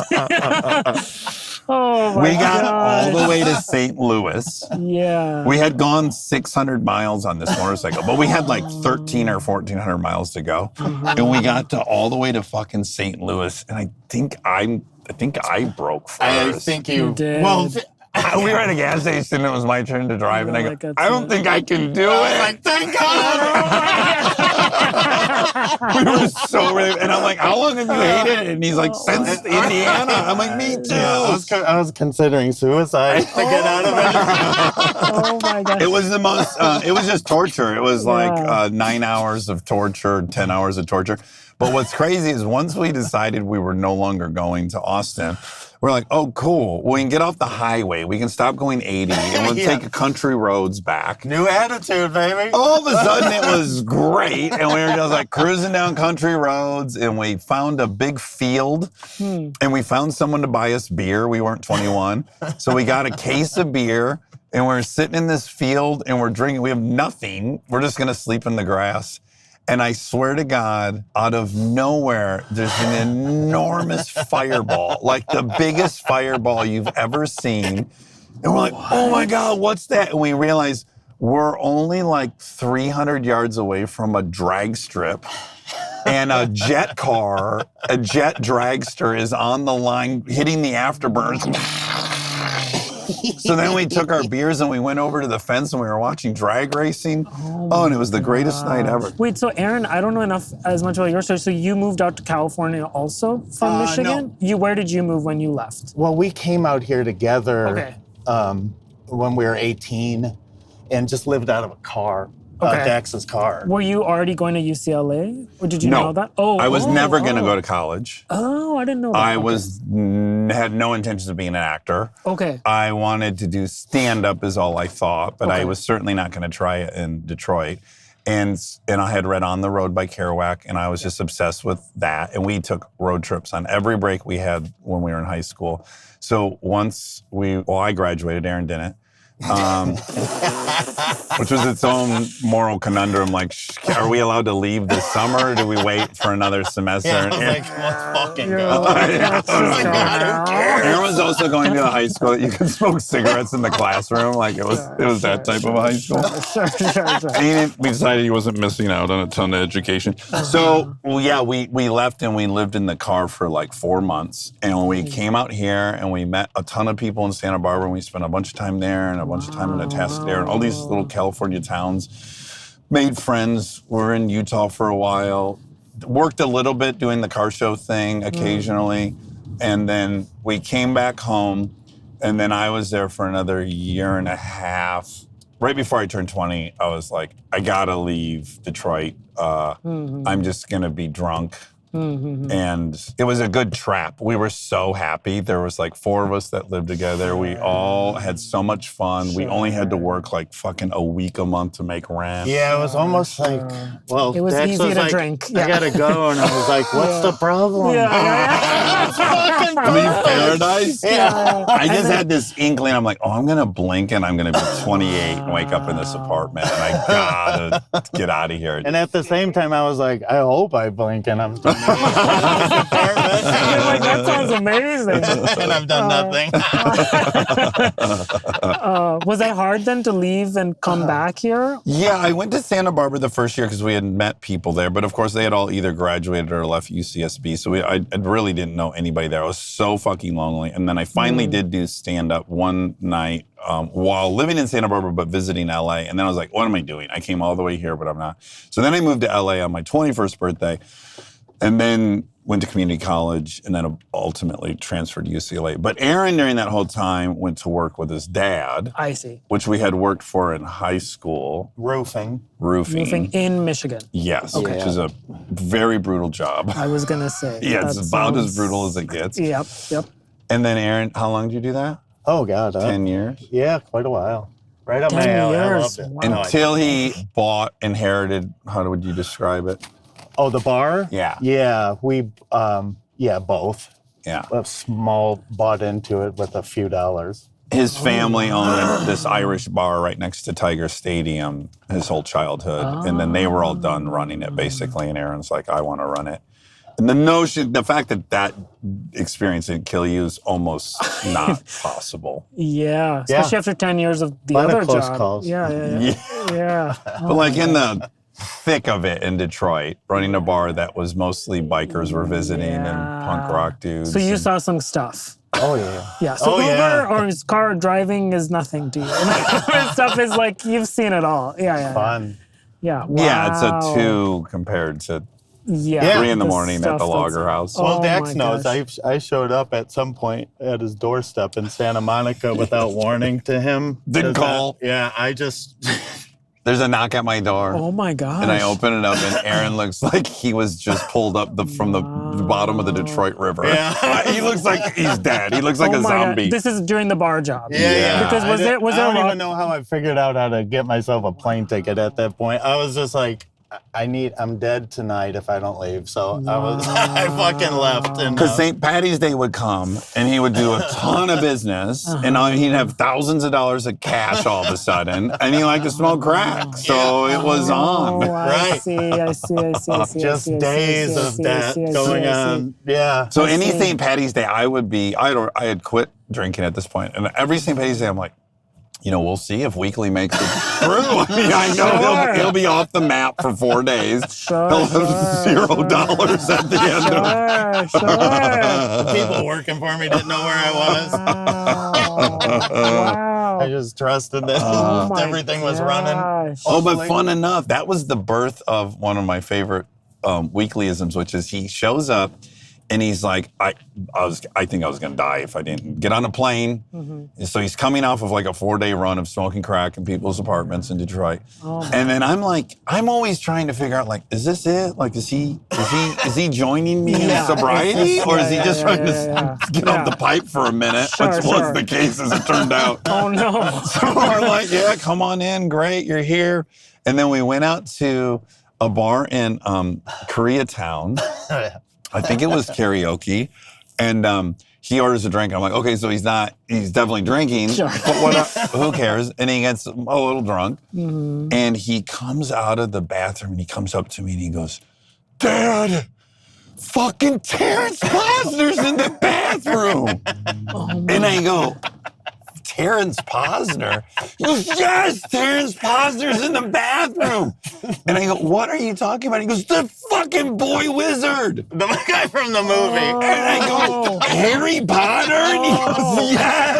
Oh my We got God. all the way to St. Louis. Yeah. We had gone 600 miles on this motorcycle, but we had like 13 or 1,400 miles to go. And we got to all the way to fucking St. Louis. And I think I broke first. I think you did. Well, we were at a gas station and it was my turn to drive, and I like, go, that's I don't it. think I can do it. Like, thank God. We were so ready. And I'm like, how long have you hated it? And he's like, since Indiana. I'm like, me too. Yeah, I was considering suicide to get out of it. Oh my gosh. It was the most, it was just torture. It was Yeah. like 9 hours of torture, 10 hours of torture. But what's crazy is once we decided we were no longer going to Austin, we're like, oh, cool. We can get off the highway. We can stop going 80 and we'll take country roads back. New attitude, baby. All of a sudden, it was great. And we were just like cruising down country roads, and we found a big field, and we found someone to buy us beer. We weren't 21. So we got a case of beer, and we're sitting in this field, and we're drinking. We have nothing. We're just going to sleep in the grass. And I swear to God, out of nowhere, there's an enormous fireball, like the biggest fireball you've ever seen. And we're like, oh my God, what's that? And we realize we're only like 300 yards away from a drag strip. And a jet car, a jet dragster is on the line hitting the afterburners. So then we took our beers and we went over to the fence and we were watching drag racing. Oh, and it was the greatest night ever. Wait, so Aaron, I don't know as much about your story. So you moved out to California also from Michigan? Where did you move when you left? Well, we came out here together Okay. when we were 18 and just lived out of a car, Dax's car. Were you already going to UCLA? Or did you No. know that? Oh, I was never going to go to college. Oh, I didn't know that. I had no intentions of being an actor. Okay. I wanted to do stand-up is all I thought, but I was certainly not going to try it in Detroit. And I had read On the Road by Kerouac, and I was just obsessed with that. And we took road trips on every break we had when we were in high school. So once I graduated, Aaron didn't. Which was its own moral conundrum. Like, are we allowed to leave this summer, or do we wait for another semester? Yeah, I was like, let's fucking go. Aaron was also going to a high school that you could smoke cigarettes in the classroom. Like it was that type of a high school. And we decided he wasn't missing out on a ton of education. So we left and we lived in the car for like 4 months. And when we came out here and we met a ton of people in Santa Barbara, and we spent a bunch of time there and a bunch of time in Atascadero and all these little California towns. Made friends. Were in Utah for a while. Worked a little bit doing the car show thing occasionally. And then we came back home, and then I was there for another year and a half. Right before I turned 20, I was like, I gotta leave Detroit. I'm just gonna be drunk. And it was a good trap. We were so happy. There was like 4 of us that lived together. We all had so much fun. We only had to work like fucking a week a month to make rent. Yeah, it was almost like, well, It was Dax easy to like, drink. I gotta go. And I was like, what's the problem? I mean, paradise? Yeah. I just had this inkling. I'm like, I'm going to blink and I'm going to be 28 and wake up in this apartment. And I gotta get out of here. And at the same time, I was like, I hope I blink and I'm done. You're like, that sounds amazing. And I've done nothing. Was it hard then to leave and come back here? Yeah, I went to Santa Barbara the first year because we had met people there. But of course, they had all either graduated or left UCSB. So I really didn't know anybody there. I was so fucking lonely. And then I finally did do stand-up one night while living in Santa Barbara, but visiting LA. And then I was like, what am I doing? I came all the way here, but I'm not. So then I moved to LA on my 21st birthday. And then went to community college and then ultimately transferred to UCLA. But Aaron, during that whole time, went to work with his dad. I see. Which we had worked for in high school. Roofing. Roofing in Michigan. Yes, Okay. which is a very brutal job. I was going to say. Yeah, it's about as brutal as it gets. Yep. And then Aaron, how long did you do that? Oh, God. 10 years? Yeah, quite a while. Right up my 10 alley. I years. loved it. Wow. Until he inherited, how would you describe it? Oh, the bar? Yeah. Yeah, we, both. Yeah. A small bought into it with a few dollars. His family owned this Irish bar right next to Tiger Stadium his whole childhood. And then they were all done running it, basically. And Aaron's like, I want to run it. And the fact that experience didn't kill you is almost not possible. Yeah, especially after 10 years of the A lot other of close job. calls. Yeah. But like in the thick of it in Detroit, running a bar that was mostly bikers were visiting and punk rock dudes. So you saw some stuff. Oh, yeah. Yeah. So Uber or his car driving is nothing to you. This stuff is like, you've seen it all. Yeah. Fun. Yeah. Wow. Yeah, it's a 2 compared to 3 in the morning at the logger house. Well, Oh Dax my knows gosh. I showed up at some point at his doorstep in Santa Monica without warning to him. Didn't call. I just... There's a knock at my door. Oh my gosh. And I open it up, and Aaron looks like he was just pulled up from the bottom of the Detroit River. Yeah. He looks like he's dead. He looks like a my zombie. God. This is during the bar job. Yeah. Because I don't even know how I figured out how to get myself a plane ticket at that point. I was just like, I'm dead tonight if I don't leave. So I fucking left. Because St. Patty's Day would come, and he would do a ton of business, and he'd have thousands of dollars of cash all of a sudden, and he liked to smoke crack. So it was on. I see. Just days of that going on. Yeah. So any St. Patty's Day, I had quit drinking at this point, and every St. Patty's Day, I'm like, we'll see if Weakley makes it through. I mean, I know he'll be off the map for 4 days. He'll have $0 at the end of it. People working for me didn't know where I was. Wow. I just trusted that everything was running. But fun enough, that was the birth of one of my favorite Weakleyisms, which is he shows up and he's like, I think I was going to die if I didn't get on a plane. Mm-hmm. So he's coming off of like a 4-day run of smoking crack in people's apartments in Detroit. And then I'm always trying to figure out, like, is this it? Like, is he joining me in sobriety? Or is he just trying to get off the pipe for a minute? Which was the case as it turned out. Oh, no. So we're like, yeah, come on in. Great, you're here. And then we went out to a bar in Koreatown. I think it was karaoke, and he orders a drink. I'm like, okay, so he's definitely drinking, but who cares? And he gets a little drunk, and he comes out of the bathroom, and he comes up to me, and he goes, Dad, fucking Terrence Posner's in the bathroom. And I go, Terrence Posner? He goes, yes, Terrence Posner's in the bathroom. And I go, what are you talking about? He goes, the fucking boy wizard. The guy from the movie. And I go, Harry Potter? And he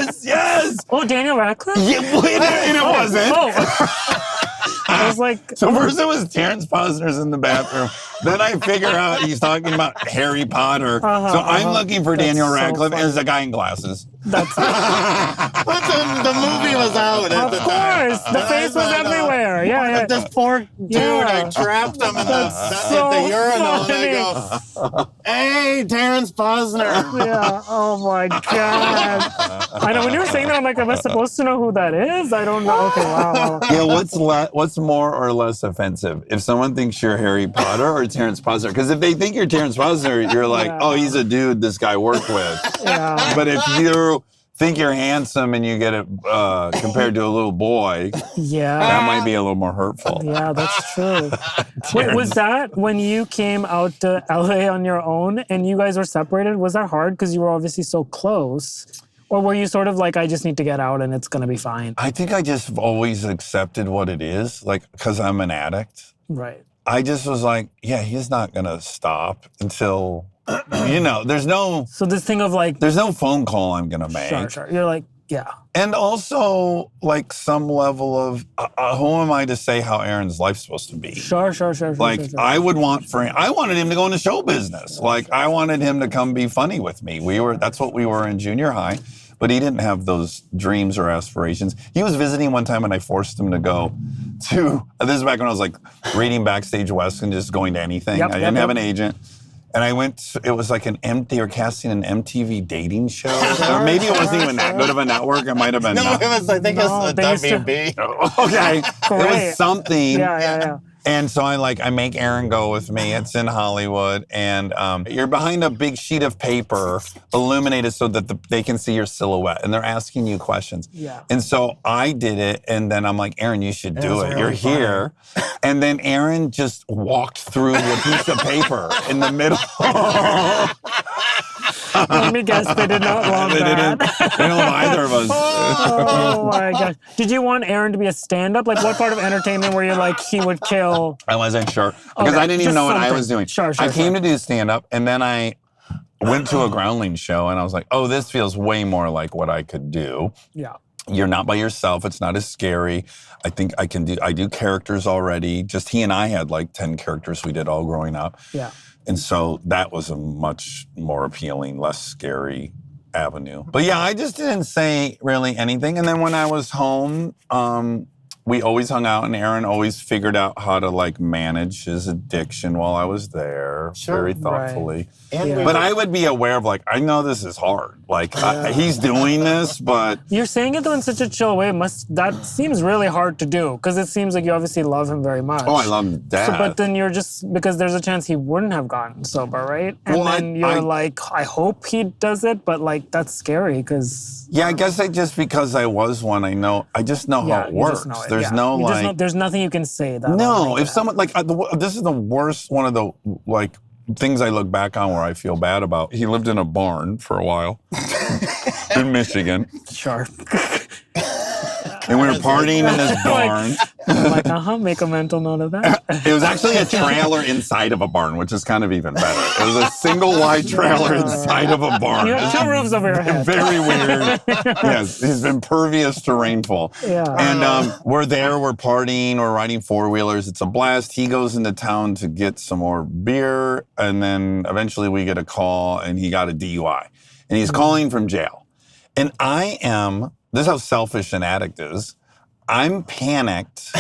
goes, yes. Oh, Daniel Radcliffe? Yeah, and it wasn't. I was like... So first it was Terrence Posner's in the bathroom. Then I figure out he's talking about Harry Potter. So I'm looking for Daniel Radcliffe as a guy in glasses. But the movie was out at the time. Of course. The face was everywhere. Yeah. This poor dude, I trapped him in the urinal. And I go, hey, Terrence Posner. Yeah. Oh, my God. I know. When you were saying that, I'm like, am I supposed to know who that is? I don't know. Okay, wow. Yeah, what's more or less offensive? If someone thinks you're Harry Potter or Terrence Posner? Because if they think you're Terrence Posner, you're like, oh, he's a dude this guy worked with. Yeah. But if you think you're handsome and you get it compared to a little boy, that might be a little more hurtful. Yeah, that's true. Wait, was that when you came out to LA on your own and you guys were separated? Was that hard because you were obviously so close? Or were you sort of like, I just need to get out and it's going to be fine? I think I just always accepted what it is, like, because I'm an addict. Right. I just was like, yeah, he's not going to stop until, there's no... So this thing of like... There's no phone call I'm going to make. Sure. You're like, yeah. And also, like, some level of, who am I to say how Aaron's life's supposed to be? Sure. I wanted him to go into show business. Like, I wanted him to come be funny with me. That's what we were in junior high. But he didn't have those dreams or aspirations. He was visiting one time and I forced him to go to, this is back when I was like reading Backstage West and just going to anything. I didn't have an agent. And I went, it was like they were casting an MTV dating show. Or maybe it wasn't even that good of a network. It might have been. No, I think it's the WB. Okay. Great. It was something. Yeah. And so I make Aaron go with me. It's in Hollywood. And you're behind a big sheet of paper, illuminated so that they can see your silhouette. And they're asking you questions. Yeah. And so I did it. And then I'm like, Aaron, you should do it. You're here. And then Aaron just walked through a piece of paper in the middle. Let me guess, they did not want that. They don't either of us. Oh my gosh. Did you want Aaron to be a stand-up? Like what part of entertainment were you like, he would kill? I wasn't sure. Because I didn't even know what I was doing. Sure. I came to do stand-up, and then went to a Groundling show and I was like, oh, this feels way more like what I could do. Yeah. You're not by yourself. It's not as scary. I think I do characters already. Just he and I had like 10 characters we did all growing up. Yeah. And so that was a much more appealing, less scary avenue. But yeah, I just didn't say really anything. And then when I was home, we always hung out and Aaron always figured out how to like manage his addiction while I was there very thoughtfully. And But I would be aware of like, I know this is hard. Like he's doing this, but. You're saying it though in such a chill way. That seems really hard to do because it seems like you obviously love him very much. Oh, I love him to death. But then you're just, because there's a chance he wouldn't have gotten sober, right? And Well, then you're like, I hope he does it, but like that's scary because. Yeah, I guess because I was one, I just know how it works. There's no like. There's nothing you can say that. No, if someone like this is the worst one of the like things I look back on where I feel bad about. He lived in a barn for a while in Michigan. Sure. And we were partying in this barn. I'm like, make a mental note of that. It was actually a trailer inside of a barn, which is kind of even better. It was a single wide trailer inside of a barn. You have two roofs over your head. Very weird. Yes, he's impervious to rainfall. Yeah. And we're there, we're partying, we're riding four-wheelers. It's a blast. He goes into town to get some more beer, and then eventually we get a call, and he got a DUI. And he's calling from jail. And this is how selfish an addict is. I'm panicked.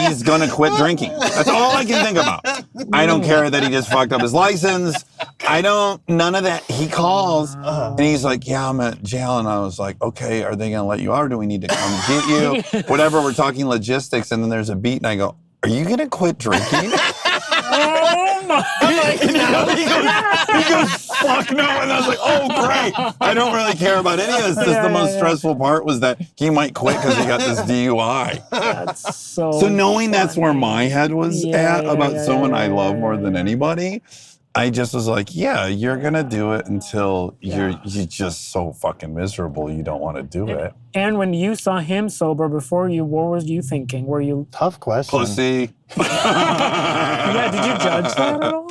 He's gonna quit drinking. That's all I can think about. I don't care that he just fucked up his license. None of that. He calls and he's like, yeah, I'm at jail. And I was like, okay, are they gonna let you out or do we need to come get you? Whatever, we're talking logistics. And then there's a beat and I go, are you gonna quit drinking? Oh my He goes, fuck no. And I was like, oh, great. I don't really care about any of this. The most stressful part was that he might quit because he got this DUI. That's So knowing that's where my head was at about someone I love more than anybody, I just was like, yeah, you're going to do it until you're just so fucking miserable you don't want to do it. And when you saw him sober before you, what was you thinking? Were you... Tough question. Pussy. Yeah, did you judge that at all?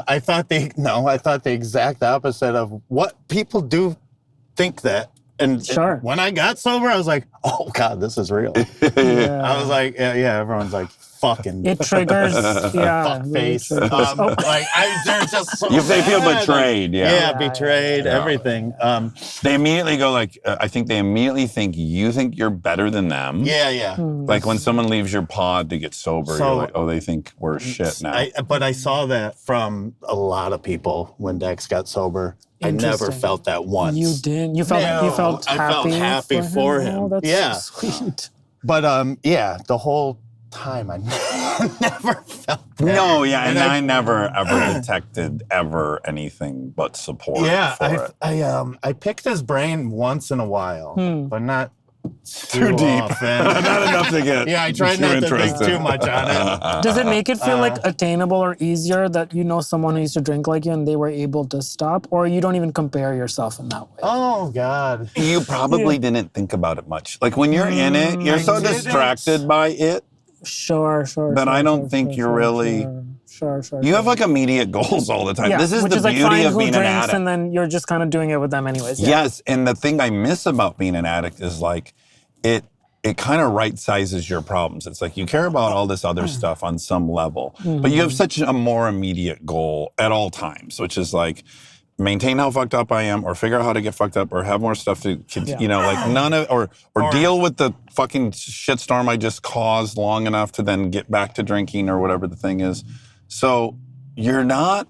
I thought the exact opposite of what people do think that. And when I got sober, I was like, oh God, this is real. I was like, yeah, everyone's like, fucking. It triggers, fuck face. They're just so They feel betrayed, betrayed, everything. They immediately go like, I think they immediately think you think you're better than them. Yeah. Like when someone leaves your pod to get sober, you're like, oh, they think we're shit now. But I saw that from a lot of people when Dax got sober. I never felt that once. You didn't? You felt happy? I felt happy for him. Oh, that's so sweet. But the whole time I never felt that. No, and I never ever detected anything but support for it. I picked his brain once in a while, but not too deep. Not enough to get I tried not to think too much on it. Does it make it feel like attainable or easier that you know someone who used to drink like you and they were able to stop, or you don't even compare yourself in that way? Oh God. You probably didn't think about it much. Like when you're in it, you're so distracted by it. Sure. That I don't think you're really. Sure. You have like immediate goals all the time. This is which the is like beauty of who being an drinks, addict. and then you're just kind of doing it with them anyways. Yes, and the thing I miss about being an addict is like it kind of right sizes your problems. It's like you care about all this other stuff on some level, but you have such a more immediate goal at all times, which is like maintain how fucked up I am, or figure out how to get fucked up, or have more stuff to, like none of, or deal with the fucking shitstorm I just caused long enough to then get back to drinking or whatever the thing is. So you're not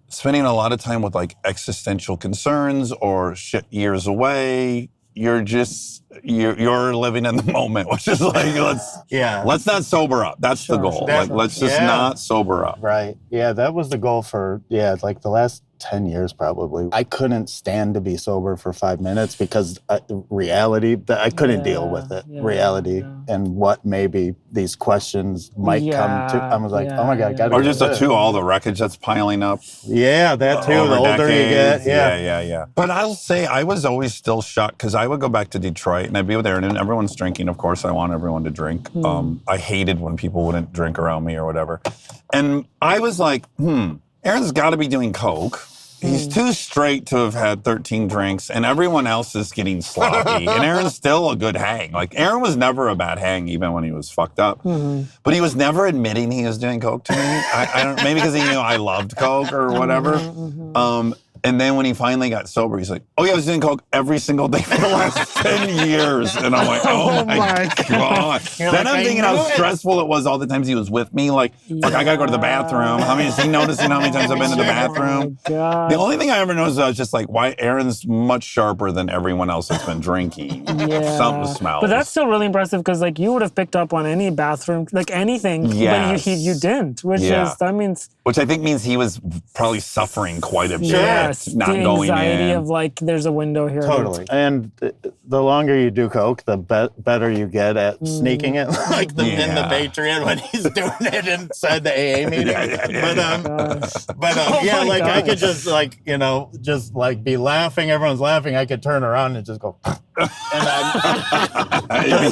spending a lot of time with like existential concerns or shit years away. You're just, you're living in the moment, which is like, let's not sober up. That's the goal. Let's just not sober up. Right. Yeah, that was the goal for, like the last 10 years probably. I couldn't stand to be sober for 5 minutes because reality, I couldn't deal with it. Reality and what maybe these questions might come to. I was like, oh my God, I gotta Or just all the wreckage that's piling up. Yeah, that too. The older you get. Yeah. But I'll say I was always still shocked because I would go back to Detroit and I'd be with Aaron and everyone's drinking. Of course, I want everyone to drink. I hated when people wouldn't drink around me or whatever. And I was like, Aaron's got to be doing coke. He's too straight to have had 13 drinks, and everyone else is getting sloppy. And Aaron's still a good hang. Like, Aaron was never a bad hang, even when he was fucked up. But he was never admitting he was doing coke to me. I don't, maybe because he knew I loved coke or whatever. And then when he finally got sober, he's like, oh yeah, I was doing coke every single day for the last 10 years. And I'm like, oh my God. Then like, I'm thinking how stressful it was all the times he was with me. Like, fuck, I gotta go to the bathroom. How many is he noticing how many times I've been to the bathroom? God. The only thing I ever noticed, I was just like, why Aaron's much sharper than everyone else that's been drinking. Something smells. But that's still really impressive because like you would have picked up on any bathroom, like anything, but you didn't, which is, that means. Which I think means he was probably suffering quite a bit. Yes, Not the going anxiety in. of like, there's a window here. Totally. And the longer you do coke, the better you get at sneaking it, like in the Patreon when he's doing it inside the AA meeting. Like I could just like, you know, just like be laughing. Everyone's laughing. I could turn around and just go. And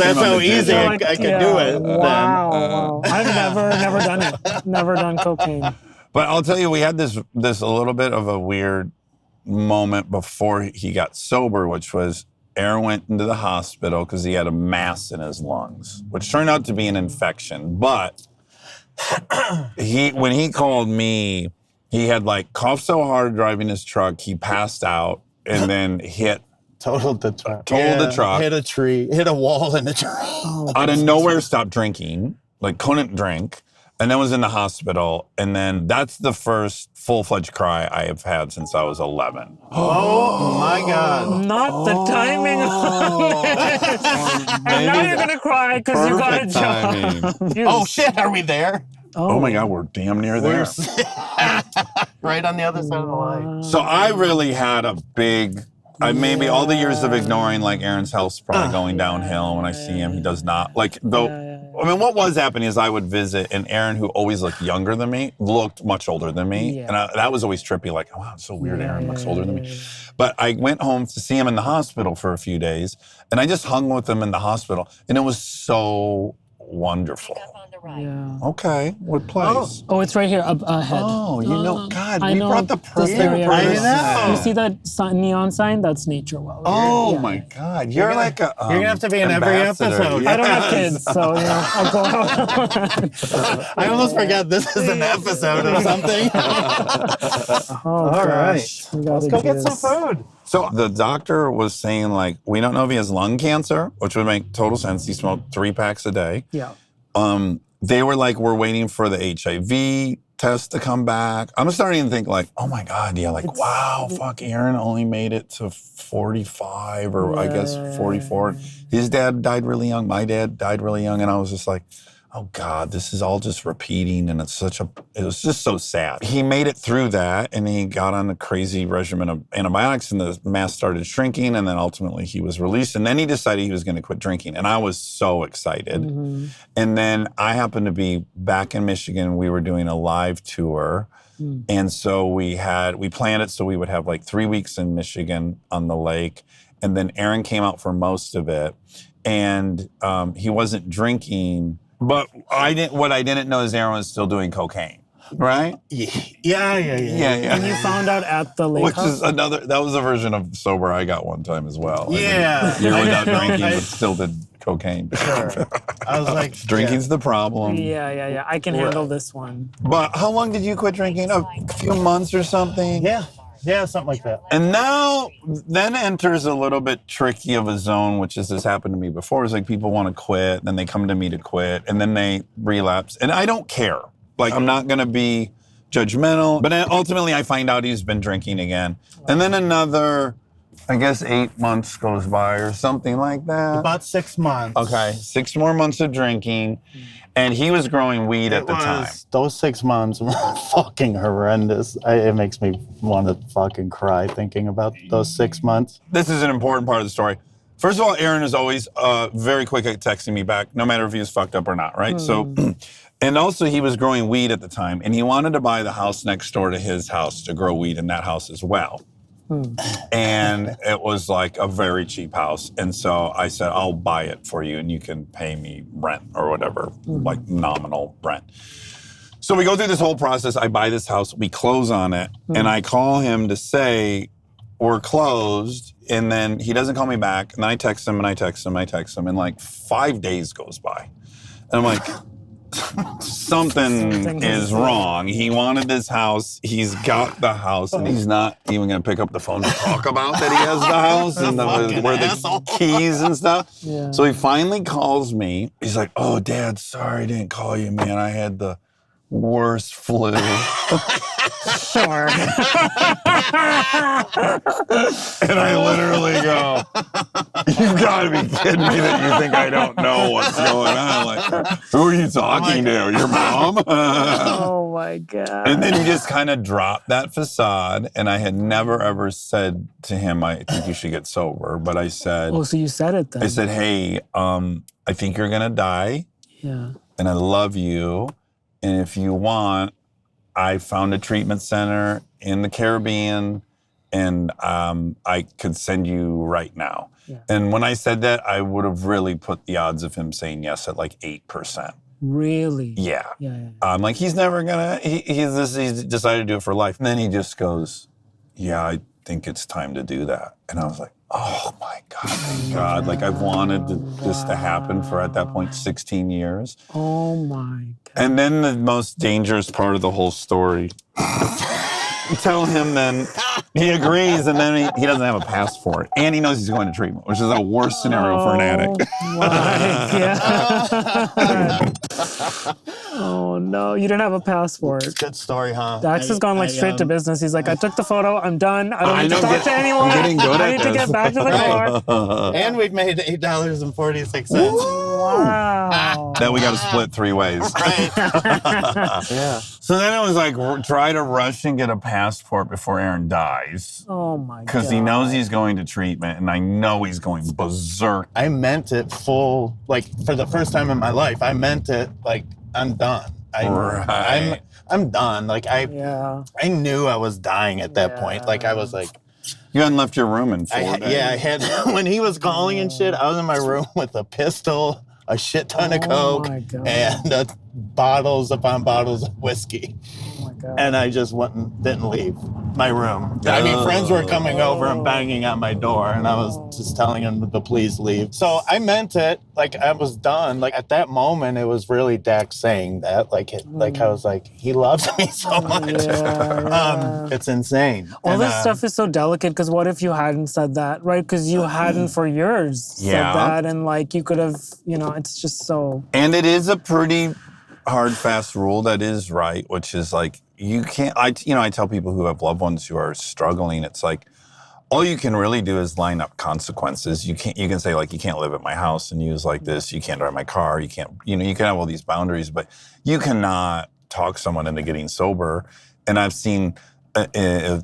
that's how easy I could do it. Wow. I've never done it. Never done cocaine. But I'll tell you, we had this a little bit of a weird moment before he got sober, which was Aaron went into the hospital because he had a mass in his lungs, which turned out to be an infection. But when he called me, he had like coughed so hard driving his truck, he passed out and then totaled the truck. Hit a tree, hit a wall in a tree. Out of nowhere, stopped drinking, like couldn't drink. And then was in the hospital. And then that's the first full-fledged cry I have had since I was 11. Oh my God. Not the timing on it. And now you're going to cry because you got a job. Oh shit, are we there? Oh my God, we're damn near there. Right on the other side of the line. So I really had a big, maybe all the years of ignoring, like Aaron's health's probably going downhill. When I see him, he does not. Like, though, I mean, what was happening is I would visit, and Aaron, who always looked younger than me, looked much older than me. And that was always trippy, like, oh, wow, it's so weird, Aaron looks older than me. But I went home to see him in the hospital for a few days, and I just hung with him in the hospital, and it was so wonderful. Yeah. Okay, what place? Oh, it's right here ahead. Oh, you know, God, I we know brought the this perfect area. person. You see that neon sign? That's Nature Well. Oh my God, you're like a you're gonna have to be in every ambassador. episode. Yes. I don't have kids, so I'll go out. I almost forgot this is an episode of something. All right, let's go get some food. So the doctor was saying, like, we don't know if he has lung cancer, which would make total sense. He smoked 3 packs a day. Yeah. They were like, we're waiting for the HIV test to come back. I'm starting to think like, oh my God, wow, fuck, Aaron only made it to 45 or I guess 44. His dad died really young. My dad died really young. And I was just like, oh God, this is all just repeating, and it was just so sad. He made it through that, and he got on a crazy regimen of antibiotics, and the mass started shrinking, and then ultimately he was released, and then he decided he was gonna quit drinking, and I was so excited. And then I happened to be back in Michigan. We were doing a live tour, and so we planned it so we would have like 3 weeks in Michigan on the lake, and then Aaron came out for most of it, and he wasn't drinking. But what I didn't know is Aaron was still doing cocaine, right? Yeah. And you found out at the lake Which house? is that was a version of sober I got one time as well. Yeah. You're without drinking, but still did cocaine. Sure. I was like, drinking's the problem. Yeah. I can handle this one. But how long did you quit drinking? A few months or something? Yeah, something like that. And now, then enters a little bit tricky of a zone, which has happened to me before. It's like people want to quit, then they come to me to quit, and then they relapse. And I don't care. Like, I'm not going to be judgmental. But ultimately, I find out he's been drinking again. And then another, I guess, 8 months goes by or something like that. About 6 months. Okay, 6 more months of drinking. And he was growing weed at the time. Those 6 months were fucking horrendous. It makes me want to fucking cry thinking about those 6 months. This is an important part of the story. First of all, Aaron is always very quick at texting me back, no matter if he was fucked up or not, right? So, and also he was growing weed at the time, and he wanted to buy the house next door to his house to grow weed in that house as well. And it was like a very cheap house. And so I said, I'll buy it for you and you can pay me rent or whatever, like nominal rent. So we go through this whole process. I buy this house. We close on it. And I call him to say, we're closed. And then he doesn't call me back. And then I text him and I text him and I text him. And like 5 days goes by. And I'm like, something is wrong. He wanted this house. He's got the house. And he's not even going to pick up the phone to talk about that he has the house and where the keys and stuff. Yeah. So he finally calls me. He's like, oh, Dad, sorry I didn't call you, man. I had the worst flu. Sure. And I literally go, you've got to be kidding me that you think I don't know what's going on. Like, who are you talking to? Your mom? Oh my God. And then he just kind of dropped that facade. And I had never, ever said to him, I think you should get sober. But I said, Oh, so you said it then. I said, hey, I think you're going to die. Yeah. And I love you. And if you want, I found a treatment center in the Caribbean, and I could send you right now. Yeah. And when I said that, I would have really put the odds of him saying yes at like 8%. Really? Yeah. Yeah. I'm like, he's never gonna, he's decided to do it for life. And then he just goes, yeah, I think it's time to do that. And I was like, oh my God. Like I've wanted this to happen for, at that point, 16 years. Oh my God. And then the most dangerous part of the whole story. Tell him then he agrees, and then he doesn't have a passport, and he knows he's going to treatment, which is a worse scenario for an addict. My God. Oh no, you didn't have a passport. Good story, huh? Dax has gone like straight to business. He's like, I took the photo, I'm done. I don't need to talk to anyone. I'm getting good I at need to this. get back to the car. And we've made $8.46. Wow. Then we got to split 3 ways. Yeah. So then it was like, try to rush and get a passport before Aaron dies. Oh my God. Because he knows he's going to treatment, and I know he's going berserk. I meant it full, like for the first time in my life. I meant it like I'm done. I'm done. Like I knew I was dying at that point. Like I was like, You hadn't left your room in 4 days. Yeah, I had. When he was calling and shit, I was in my room with a pistol, a shit ton of coke, my God. and bottles upon bottles of whiskey. Oh my God. And I just didn't leave my room. I mean, friends were coming over and banging on my door, and I was just telling them to please leave. So I meant it. Like I was done. Like at that moment, it was really Dax saying that. Like I was like, he loves me so much. It's insane. All this stuff is so delicate because what if you hadn't said that, right? Because you hadn't for years said that, and like you could have, it's just so. And it is a pretty hard, fast rule that is right, which is like, you can't, I tell people who have loved ones who are struggling, it's like, all you can really do is line up consequences. You can say like, you can't live at my house and use like this. You can't drive my car. You can't, you can have all these boundaries, but you cannot talk someone into getting sober. And I've seen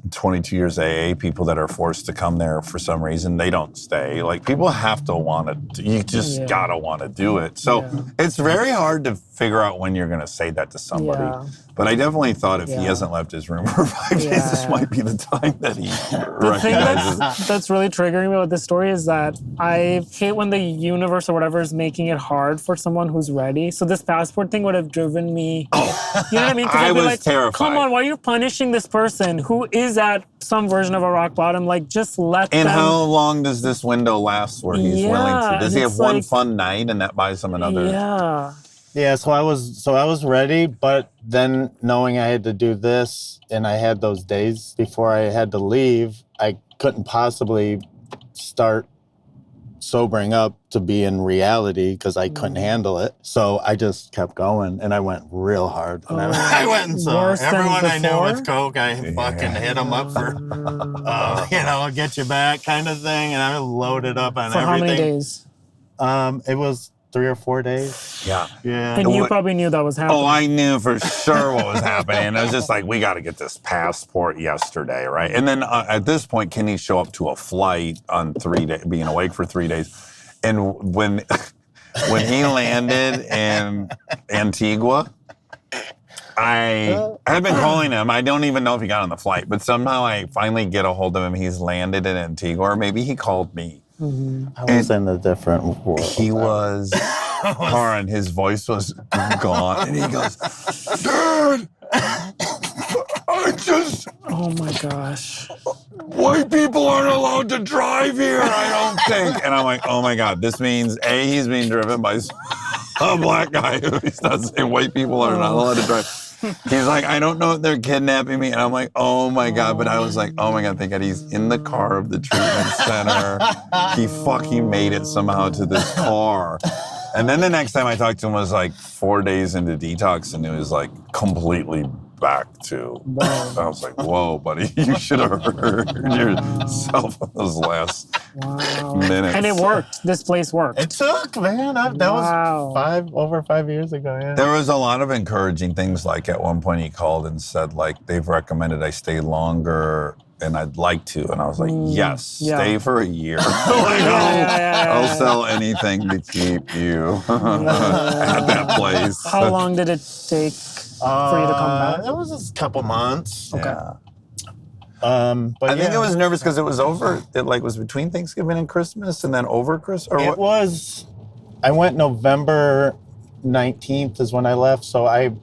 22 years AA, people that are forced to come there for some reason, they don't stay. Like people have to want to, you just gotta want to do it. So it's very hard to figure out when you're going to say that to somebody. Yeah. But I definitely thought if he hasn't left his room for 5 days, this might be the time that he recognizes. The thing that's really triggering me with this story is that I hate when the universe or whatever is making it hard for someone who's ready. So this passport thing would have driven me. You know what I mean? I was terrified. Come on, why are you punishing this person who is at some version of a rock bottom? Like, just let them. And how long does this window last where he's willing to? Does he have one fun night and that buys him another? Yeah. Yeah, so I was ready, but then knowing I had to do this and I had those days before I had to leave, I couldn't possibly start sobering up to be in reality because I couldn't handle it. So I just kept going and I went real hard. And I went and so everyone I knew with coke, I fucking hit them up for, I'll get you back kind of thing. And I loaded up on everything. For how many days? It was 3 or 4 days. Yeah. And you probably knew that was happening. Oh, I knew for sure what was happening. I was just like, we got to get this passport yesterday, right? And then at this point, Kenny show up to a flight on 3 days, being awake for 3 days. And when he landed in Antigua, I had been calling him. I don't even know if he got on the flight, but somehow I finally get a hold of him. He's landed in Antigua, or maybe he called me. I was in a different world. He was car, and his voice was gone. And he goes, Dad, Oh my gosh. white people aren't allowed to drive here, I don't think. And I'm like, oh my God, this means A, he's being driven by a black guy who does say white people are not allowed to drive. He's like, I don't know if they're kidnapping me. And I'm like, oh my God. But I was like, oh my God, thank God he's in the car of the treatment center. He fucking made it somehow to this car. And then the next time I talked to him was like 4 days into detox, and it was like completely back to. I was like, whoa, buddy, you should have heard yourself those last minutes. And it worked. This place worked. It took, man. That was over 5 years ago. Yeah. There was a lot of encouraging things. Like at one point he called and said, like, they've recommended I stay longer and I'd like to. And I was like, yes, stay for a year. I'll sell anything to keep you at that place. How long did it take for you to come back? It was just a couple months. Okay. Yeah. But I think I was nervous because it was over. It like was between Thanksgiving and Christmas, and then over Christmas. It was. I went November 19th is when I left, so I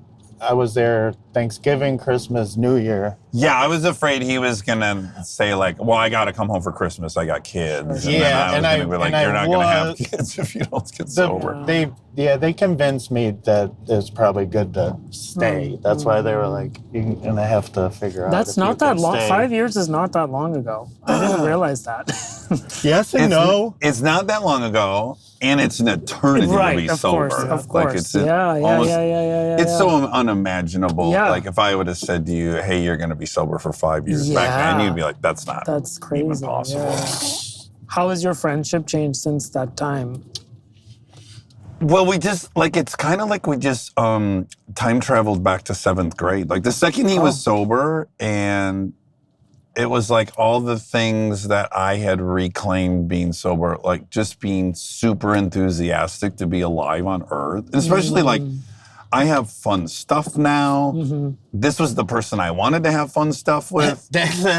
was there Thanksgiving, Christmas, New Year. Yeah, I was afraid he was gonna say like, "Well, I got to come home for Christmas. I got kids." Yeah, and I was gonna be like, "You're not gonna have kids if you don't get sober." They convinced me that it's probably good to stay. That's why they were like, "You're gonna have to figure out." That's not that long. 5 years is not that long ago. I didn't realize that. Yes and no. It's not that long ago, and it's an eternity to be sober. Of course. Like it's Yeah. It's so unimaginable. Yeah. Like if I would have said to you, "Hey, you're going to be sober for 5 years," back then, you'd be like, "That's crazy. even possible." Yeah. How has your friendship changed since that time? Well, we just it's kind of like we just time traveled back to 7th grade. Like the second he was sober, and it was like all the things that I had reclaimed being sober, like just being super enthusiastic to be alive on Earth, and especially like I have fun stuff now. This was the person I wanted to have fun stuff with. It's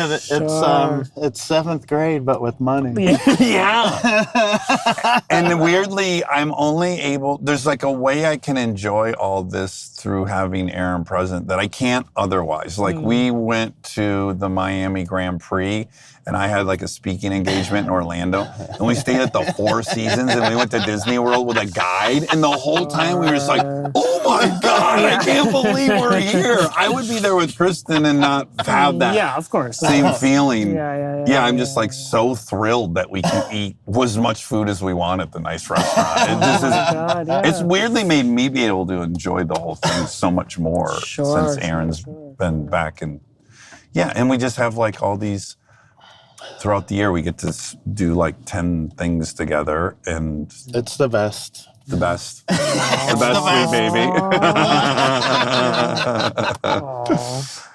7th grade, but with money. Yeah. And weirdly, I'm only able, there's like a way I can enjoy all this through having Aaron present that I can't otherwise. Like we went to the Miami Grand Prix, and I had like a speaking engagement in Orlando, and we stayed at the Four Seasons, and we went to Disney World with a guide, and the whole time we were just like, oh my God, I can't believe we're here. I would be there with Kristen and not have that of course. same feeling. Yeah, I'm just like so thrilled that we can eat as much food as we want at the nice restaurant. It just is, it's weirdly made me be able to enjoy the whole thing so much more since Aaron's been back. And and we just have like all these, throughout the year, we get to do like 10 things together, and it's the best. The best. The best sweet baby.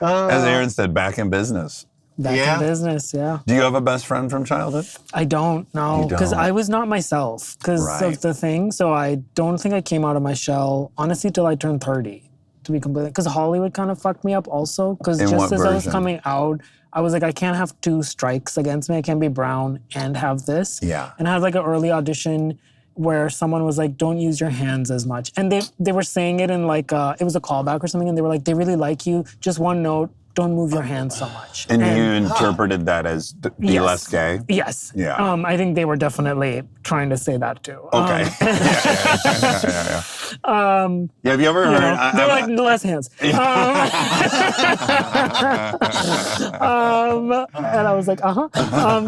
As Aaron said, back in business. Back in business, Do you have a best friend from childhood? I don't, no. Because I was not myself because of the thing. So I don't think I came out of my shell, honestly, till I turned 30, to be completely. Because Hollywood kind of fucked me up also. Because just as I was coming out, I was like, I can't have 2 strikes against me. I can't be brown and have this. Yeah. And I had like an early audition where someone was like, don't use your hands as much. And they were saying it in like, it was a callback or something. And they were like, they really like you. Just one note, don't move your hands so much. And you interpreted that as be less gay? Yes. Yeah. I think they were definitely trying to say that too. Okay. Have you ever heard? They're like, less hands. And I was like,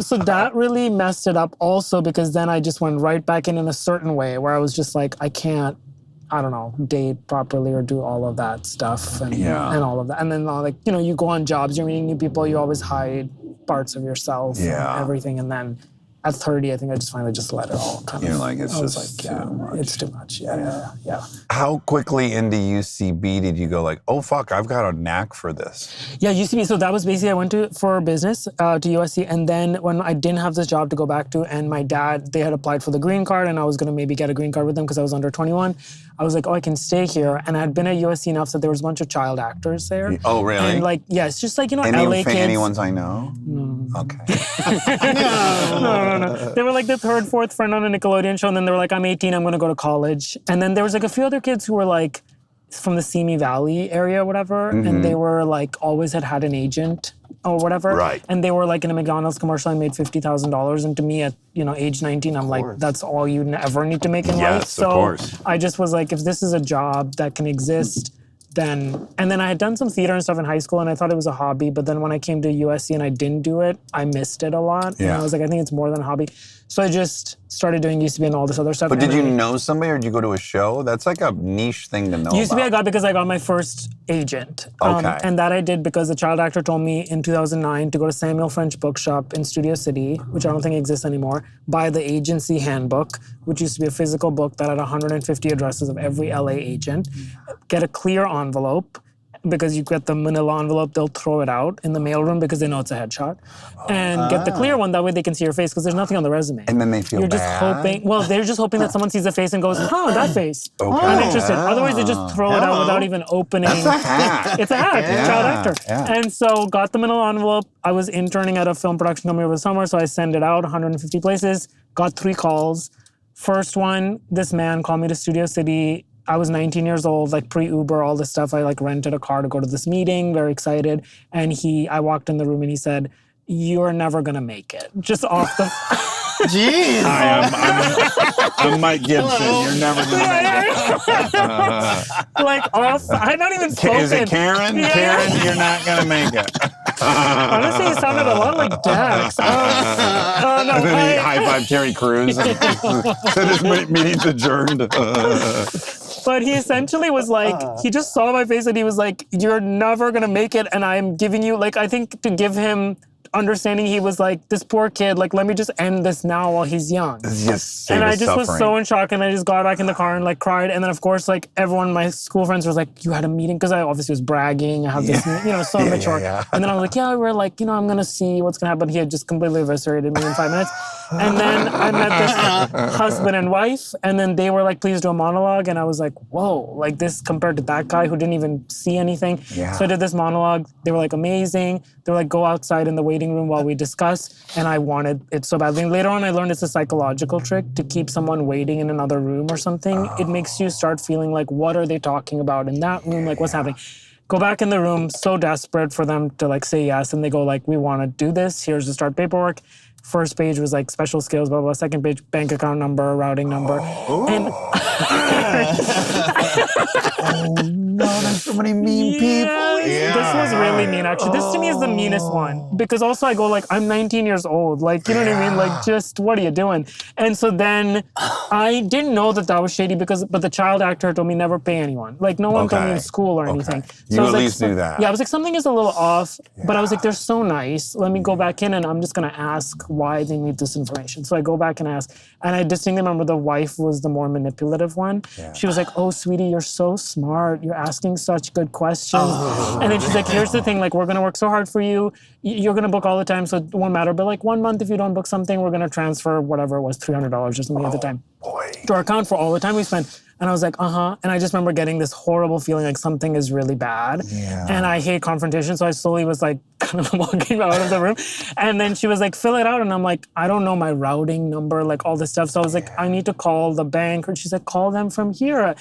so that really messed it up also, because then I just went right back in a certain way where I was just like, I can't, I don't know, date properly or do all of that stuff and all of that. And then like, you go on jobs, you're meeting new people, you always hide parts of yourself and everything. And then at 30, I think I just finally just let it all come. You're like, it's just too much. It's too much. Yeah. How quickly into UCB did you go like, oh fuck, I've got a knack for this? Yeah, UCB. So that was basically, I went for business to USC. And then when I didn't have this job to go back to, and my dad, they had applied for the green card, and I was going to maybe get a green card with them because I was under 21. I was like, oh, I can stay here. And I had been at USC enough so there was a bunch of child actors there. Oh, really? And like, it's just like, LA kids. Any ones I know? No. Okay. No. They were like the third, fourth friend on a Nickelodeon show, and then they were like, I'm 18, I'm gonna go to college. And then there was like a few other kids who were like from the Simi Valley area or whatever, and they were like always had an agent or whatever. Right. And they were like in a McDonald's commercial and made $50,000. And to me at, age 19, I'm like, that's all you ever need to make in life. Yes, So of course. I just was like, if this is a job that can exist, then I had done some theater and stuff in high school and I thought it was a hobby, but then when I came to USC and I didn't do it, I missed it a lot. And I was like, I think it's more than a hobby. So I just started doing UCB and all this other stuff. But did you know somebody or did you go to a show? That's like a niche thing to know UCB about. I got because I got my first agent. Okay. And that I did because the child actor told me in 2009 to go to Samuel French Bookshop in Studio City, which I don't think exists anymore, buy the agency handbook, which used to be a physical book that had 150 addresses of every LA agent, get a clear envelope, because you get the manila envelope, they'll throw it out in the mailroom because they know it's a headshot. And get the clear one, that way they can see your face because there's nothing on the resume. And then they feel You're just bad? hoping, they're just hoping that someone sees the face and goes, oh, that face. I'm interested. Otherwise, they just throw it out without even opening. That's a hack. It's a hack, child actor. Yeah. And so got the manila envelope. I was interning at a film production company over the summer, so I send it out 150 places, got 3 calls. First one, this man called me to Studio City. I was 19 years old, like pre-Uber, all this stuff. I like rented a car to go to this meeting, very excited. And I walked in the room and he said, you're never gonna make it. Just off the... Jeez. I'm Mike Gibson. You're never gonna like off, I had not even spoken. Is it Karen? Yeah. Karen, you're not gonna make it. Honestly, it sounded a lot like Dax. And then he high-fived Terry Crews. Said his meeting's adjourned. But he essentially was like, he just saw my face and he was like, you're never gonna make it and I'm giving you, like, I think to give him understanding, he was like, this poor kid, like, let me just end this now while he's young. Just And I just was so in shock and I just got back in the car and like cried. And then of course, like everyone, my school friends was like, you had a meeting? Because I obviously was bragging. I have this, so immature. And then I was like, yeah, we're like, I'm gonna see what's gonna happen. He had just completely eviscerated me in 5 minutes. And then I met this husband and wife and then they were like, please do a monologue. And I was like, whoa, like this compared to that guy who didn't even see anything. Yeah. So I did this monologue. They were like amazing. They were like, go outside in the waiting room while we discuss. And I wanted it so badly. And later on, I learned it's a psychological trick to keep someone waiting in another room or something. It makes you start feeling like, what are they talking about in that room? Like, what's happening? Go back in the room, so desperate for them to like say yes. And they go like, we want to do this. Here's the start paperwork. First page was like special skills, blah, blah. Second page, bank account number, routing number. And Oh no, there's so many mean people. This was really mean, actually. This to me is the meanest one. Because also I go like, I'm 19 years old. Like, you know what I mean? Like, just, what are you doing? And so then I didn't know that was shady but the child actor told me never pay anyone. Like, no one told me in school or anything. So You I was at like, least knew that. Yeah, I was like, something is a little off. But I was like, they're so nice. Let me go back in and I'm just going to ask why they need this information. So I go back and ask. And I distinctly remember the wife was the more manipulative one. Yeah. She was like, oh, sweetie, you're so smart. You're asking such good questions. And then she's like, here's the thing, like, we're going to work so hard for you. You're going to book all the time, so it won't matter. But like 1 month, if you don't book something, we're going to transfer whatever it was, $300 or something at the time. To our account for all the time we spent. And I was like, And I just remember getting this horrible feeling like something is really bad. Yeah. And I hate confrontation. So I slowly was like kind of walking out of the room. And then she was like, fill it out. And I'm like, I don't know my routing number, like all this stuff. So I was like, I need to call the bank. And she's like, call them from here.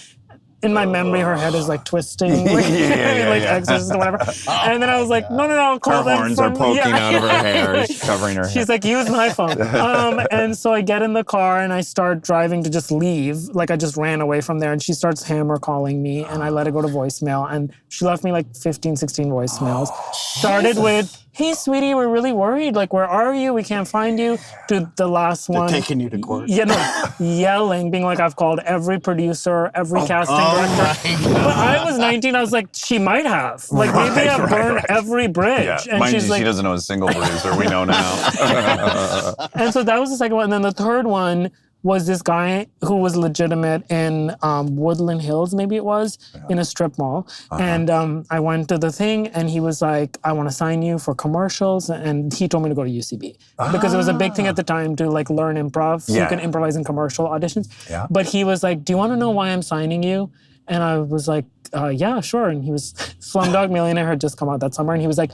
In my memory, her head is like twisting, like exorcist or whatever. And then I was like, no, I'll call them. Her horns are poking out of her hair. She's covering her head. She's like, use my phone. And so I get in the car and I start driving to just leave. Like I just ran away from there and she starts hammer calling me and I let it go to voicemail. And she left me like 15, 16 voicemails. Started with, hey, sweetie, we're really worried. Like, where are you? We can't find you. To the last one. They're taking you to court. Yelling, being like, I've called every producer, every casting director. But I was 19. I was like, she might have. Like, maybe I've burned every bridge. Yeah. And Mind she's you, like, she doesn't know a single producer. We know now. And so that was the second one. And then the third one was this guy who was legitimate in Woodland Hills, maybe it was, in a strip mall. And I went to the thing and he was like, I want to sign you for commercials. And he told me to go to UCB because it was a big thing at the time to like learn improv. So you can improvise in commercial auditions. Yeah. But he was like, do you want to know why I'm signing you? And I was like, yeah, sure. And he was, Slumdog Millionaire had just come out that summer. And he was like,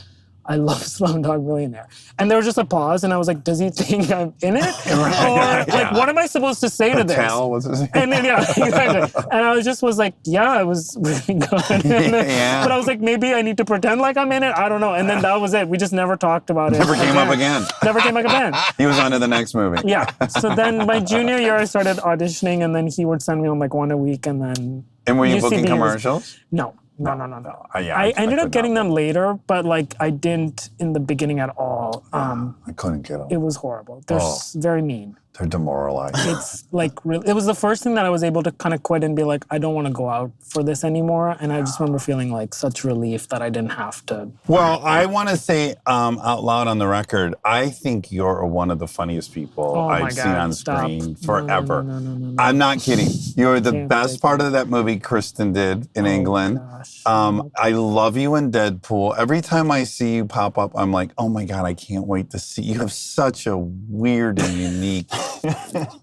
I love Slumdog Millionaire. And there was just a pause, and I was like, does he think I'm in it? Or like, what am I supposed to say to this? What's his name? And then, yeah, exactly. And I was like, yeah, it was really good. Yeah. But I was like, maybe I need to pretend like I'm in it. I don't know. And then that was it. We just never talked about it. Never came up again. Never came back again. He was on to the next movie. Yeah. So then my junior year, I started auditioning, and then he would send me on like one a week, and then. And were you UCB booking was- commercials? No. Yeah, I ended could up getting not. them later, but like I didn't in the beginning at all. I couldn't get them. It was horrible. They're very mean. They're demoralizing. It's like it was the first thing that I was able to kind of quit and be like, I don't want to go out for this anymore. And I just remember feeling like such relief that I didn't have to. Well, I want to say out loud on the record, I think you're one of the funniest people I've seen on screen forever. No. I'm not kidding. You're the Can't best take part of that movie Kristen did in England. Gosh. I love you in Deadpool. Every time I see you pop up, I'm like, oh my God, I can't wait to see. You have such a weird and unique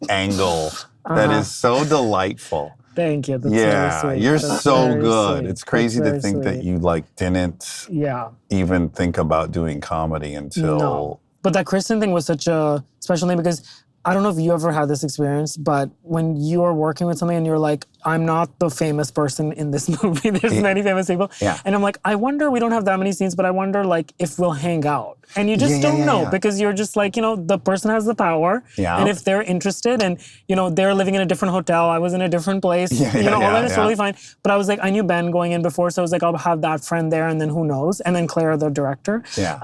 angle that is so delightful. Thank you. That's Yeah, very sweet. you're That's so very good. sweet. It's crazy That's to very think that sweet. you like didn't Yeah. even think about doing comedy until. No. But that Kristen thing was such a special thing because I don't know if you ever had this experience, but when you are working with something and you're like, I'm not the famous person in this movie. There's many famous people. Yeah. And I'm like, I wonder, we don't have that many scenes, but I wonder like if we'll hang out. And you just don't know because you're just like, the person has the power. Yeah. And if they're interested and, they're living in a different hotel, I was in a different place, all that is totally fine. But I was like, I knew Ben going in before, so I was like, I'll have that friend there and then who knows? And then Claire, the director. Yeah.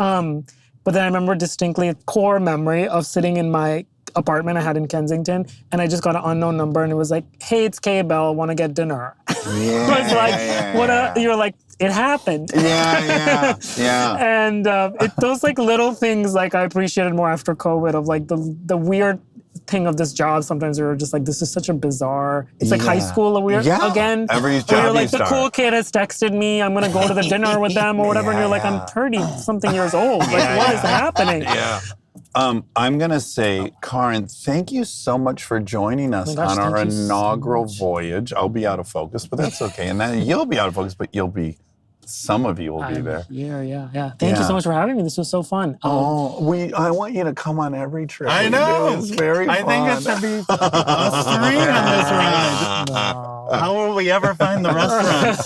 But then I remember distinctly a core memory of sitting in my apartment I had in Kensington, and I just got an unknown number, and it was like, "Hey, it's Kay Bell. Want to get dinner?" Yeah, It's like, you're like, it happened. Yeah. And those like little things like I appreciated more after COVID of like the weird thing of this job. Sometimes you're just like, this is such a bizarre. It's like high school again. Every Where job you're like, you the start. cool kid has texted me, I'm gonna go to the dinner with them or whatever, and you're like, I'm 30 something years old. Like, what is happening? Yeah. I'm going to say, Karan, thank you so much for joining us Oh my gosh, on our thank you so inaugural much. voyage. I'll be out of focus, but that's okay. And then you'll be out of focus, but some of you will be there. Yeah. Thank you so much for having me. This was so fun. I want you to come on every trip. I know. It's very fun. I think it should be us three on this ride. How will we ever find the restaurant?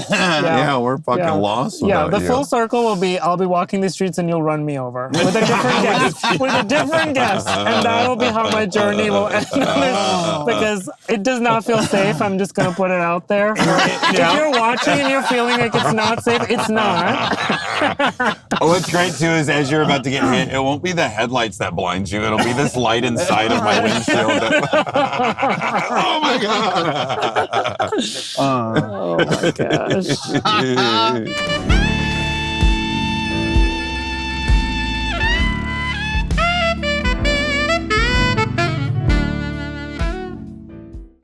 Yeah, we're fucking lost without the you. full circle will be I'll be walking the streets and you'll run me over with a different guest. With a different guest. And that'll be how my journey will end. Because it does not feel safe. I'm just going to put it out there. If you're watching and you're feeling like it's not safe, it's not. What's great too is as you're about to get hit, it won't be the headlights that blinds you. It'll be this light inside of my windshield. Oh my God. Oh my gosh.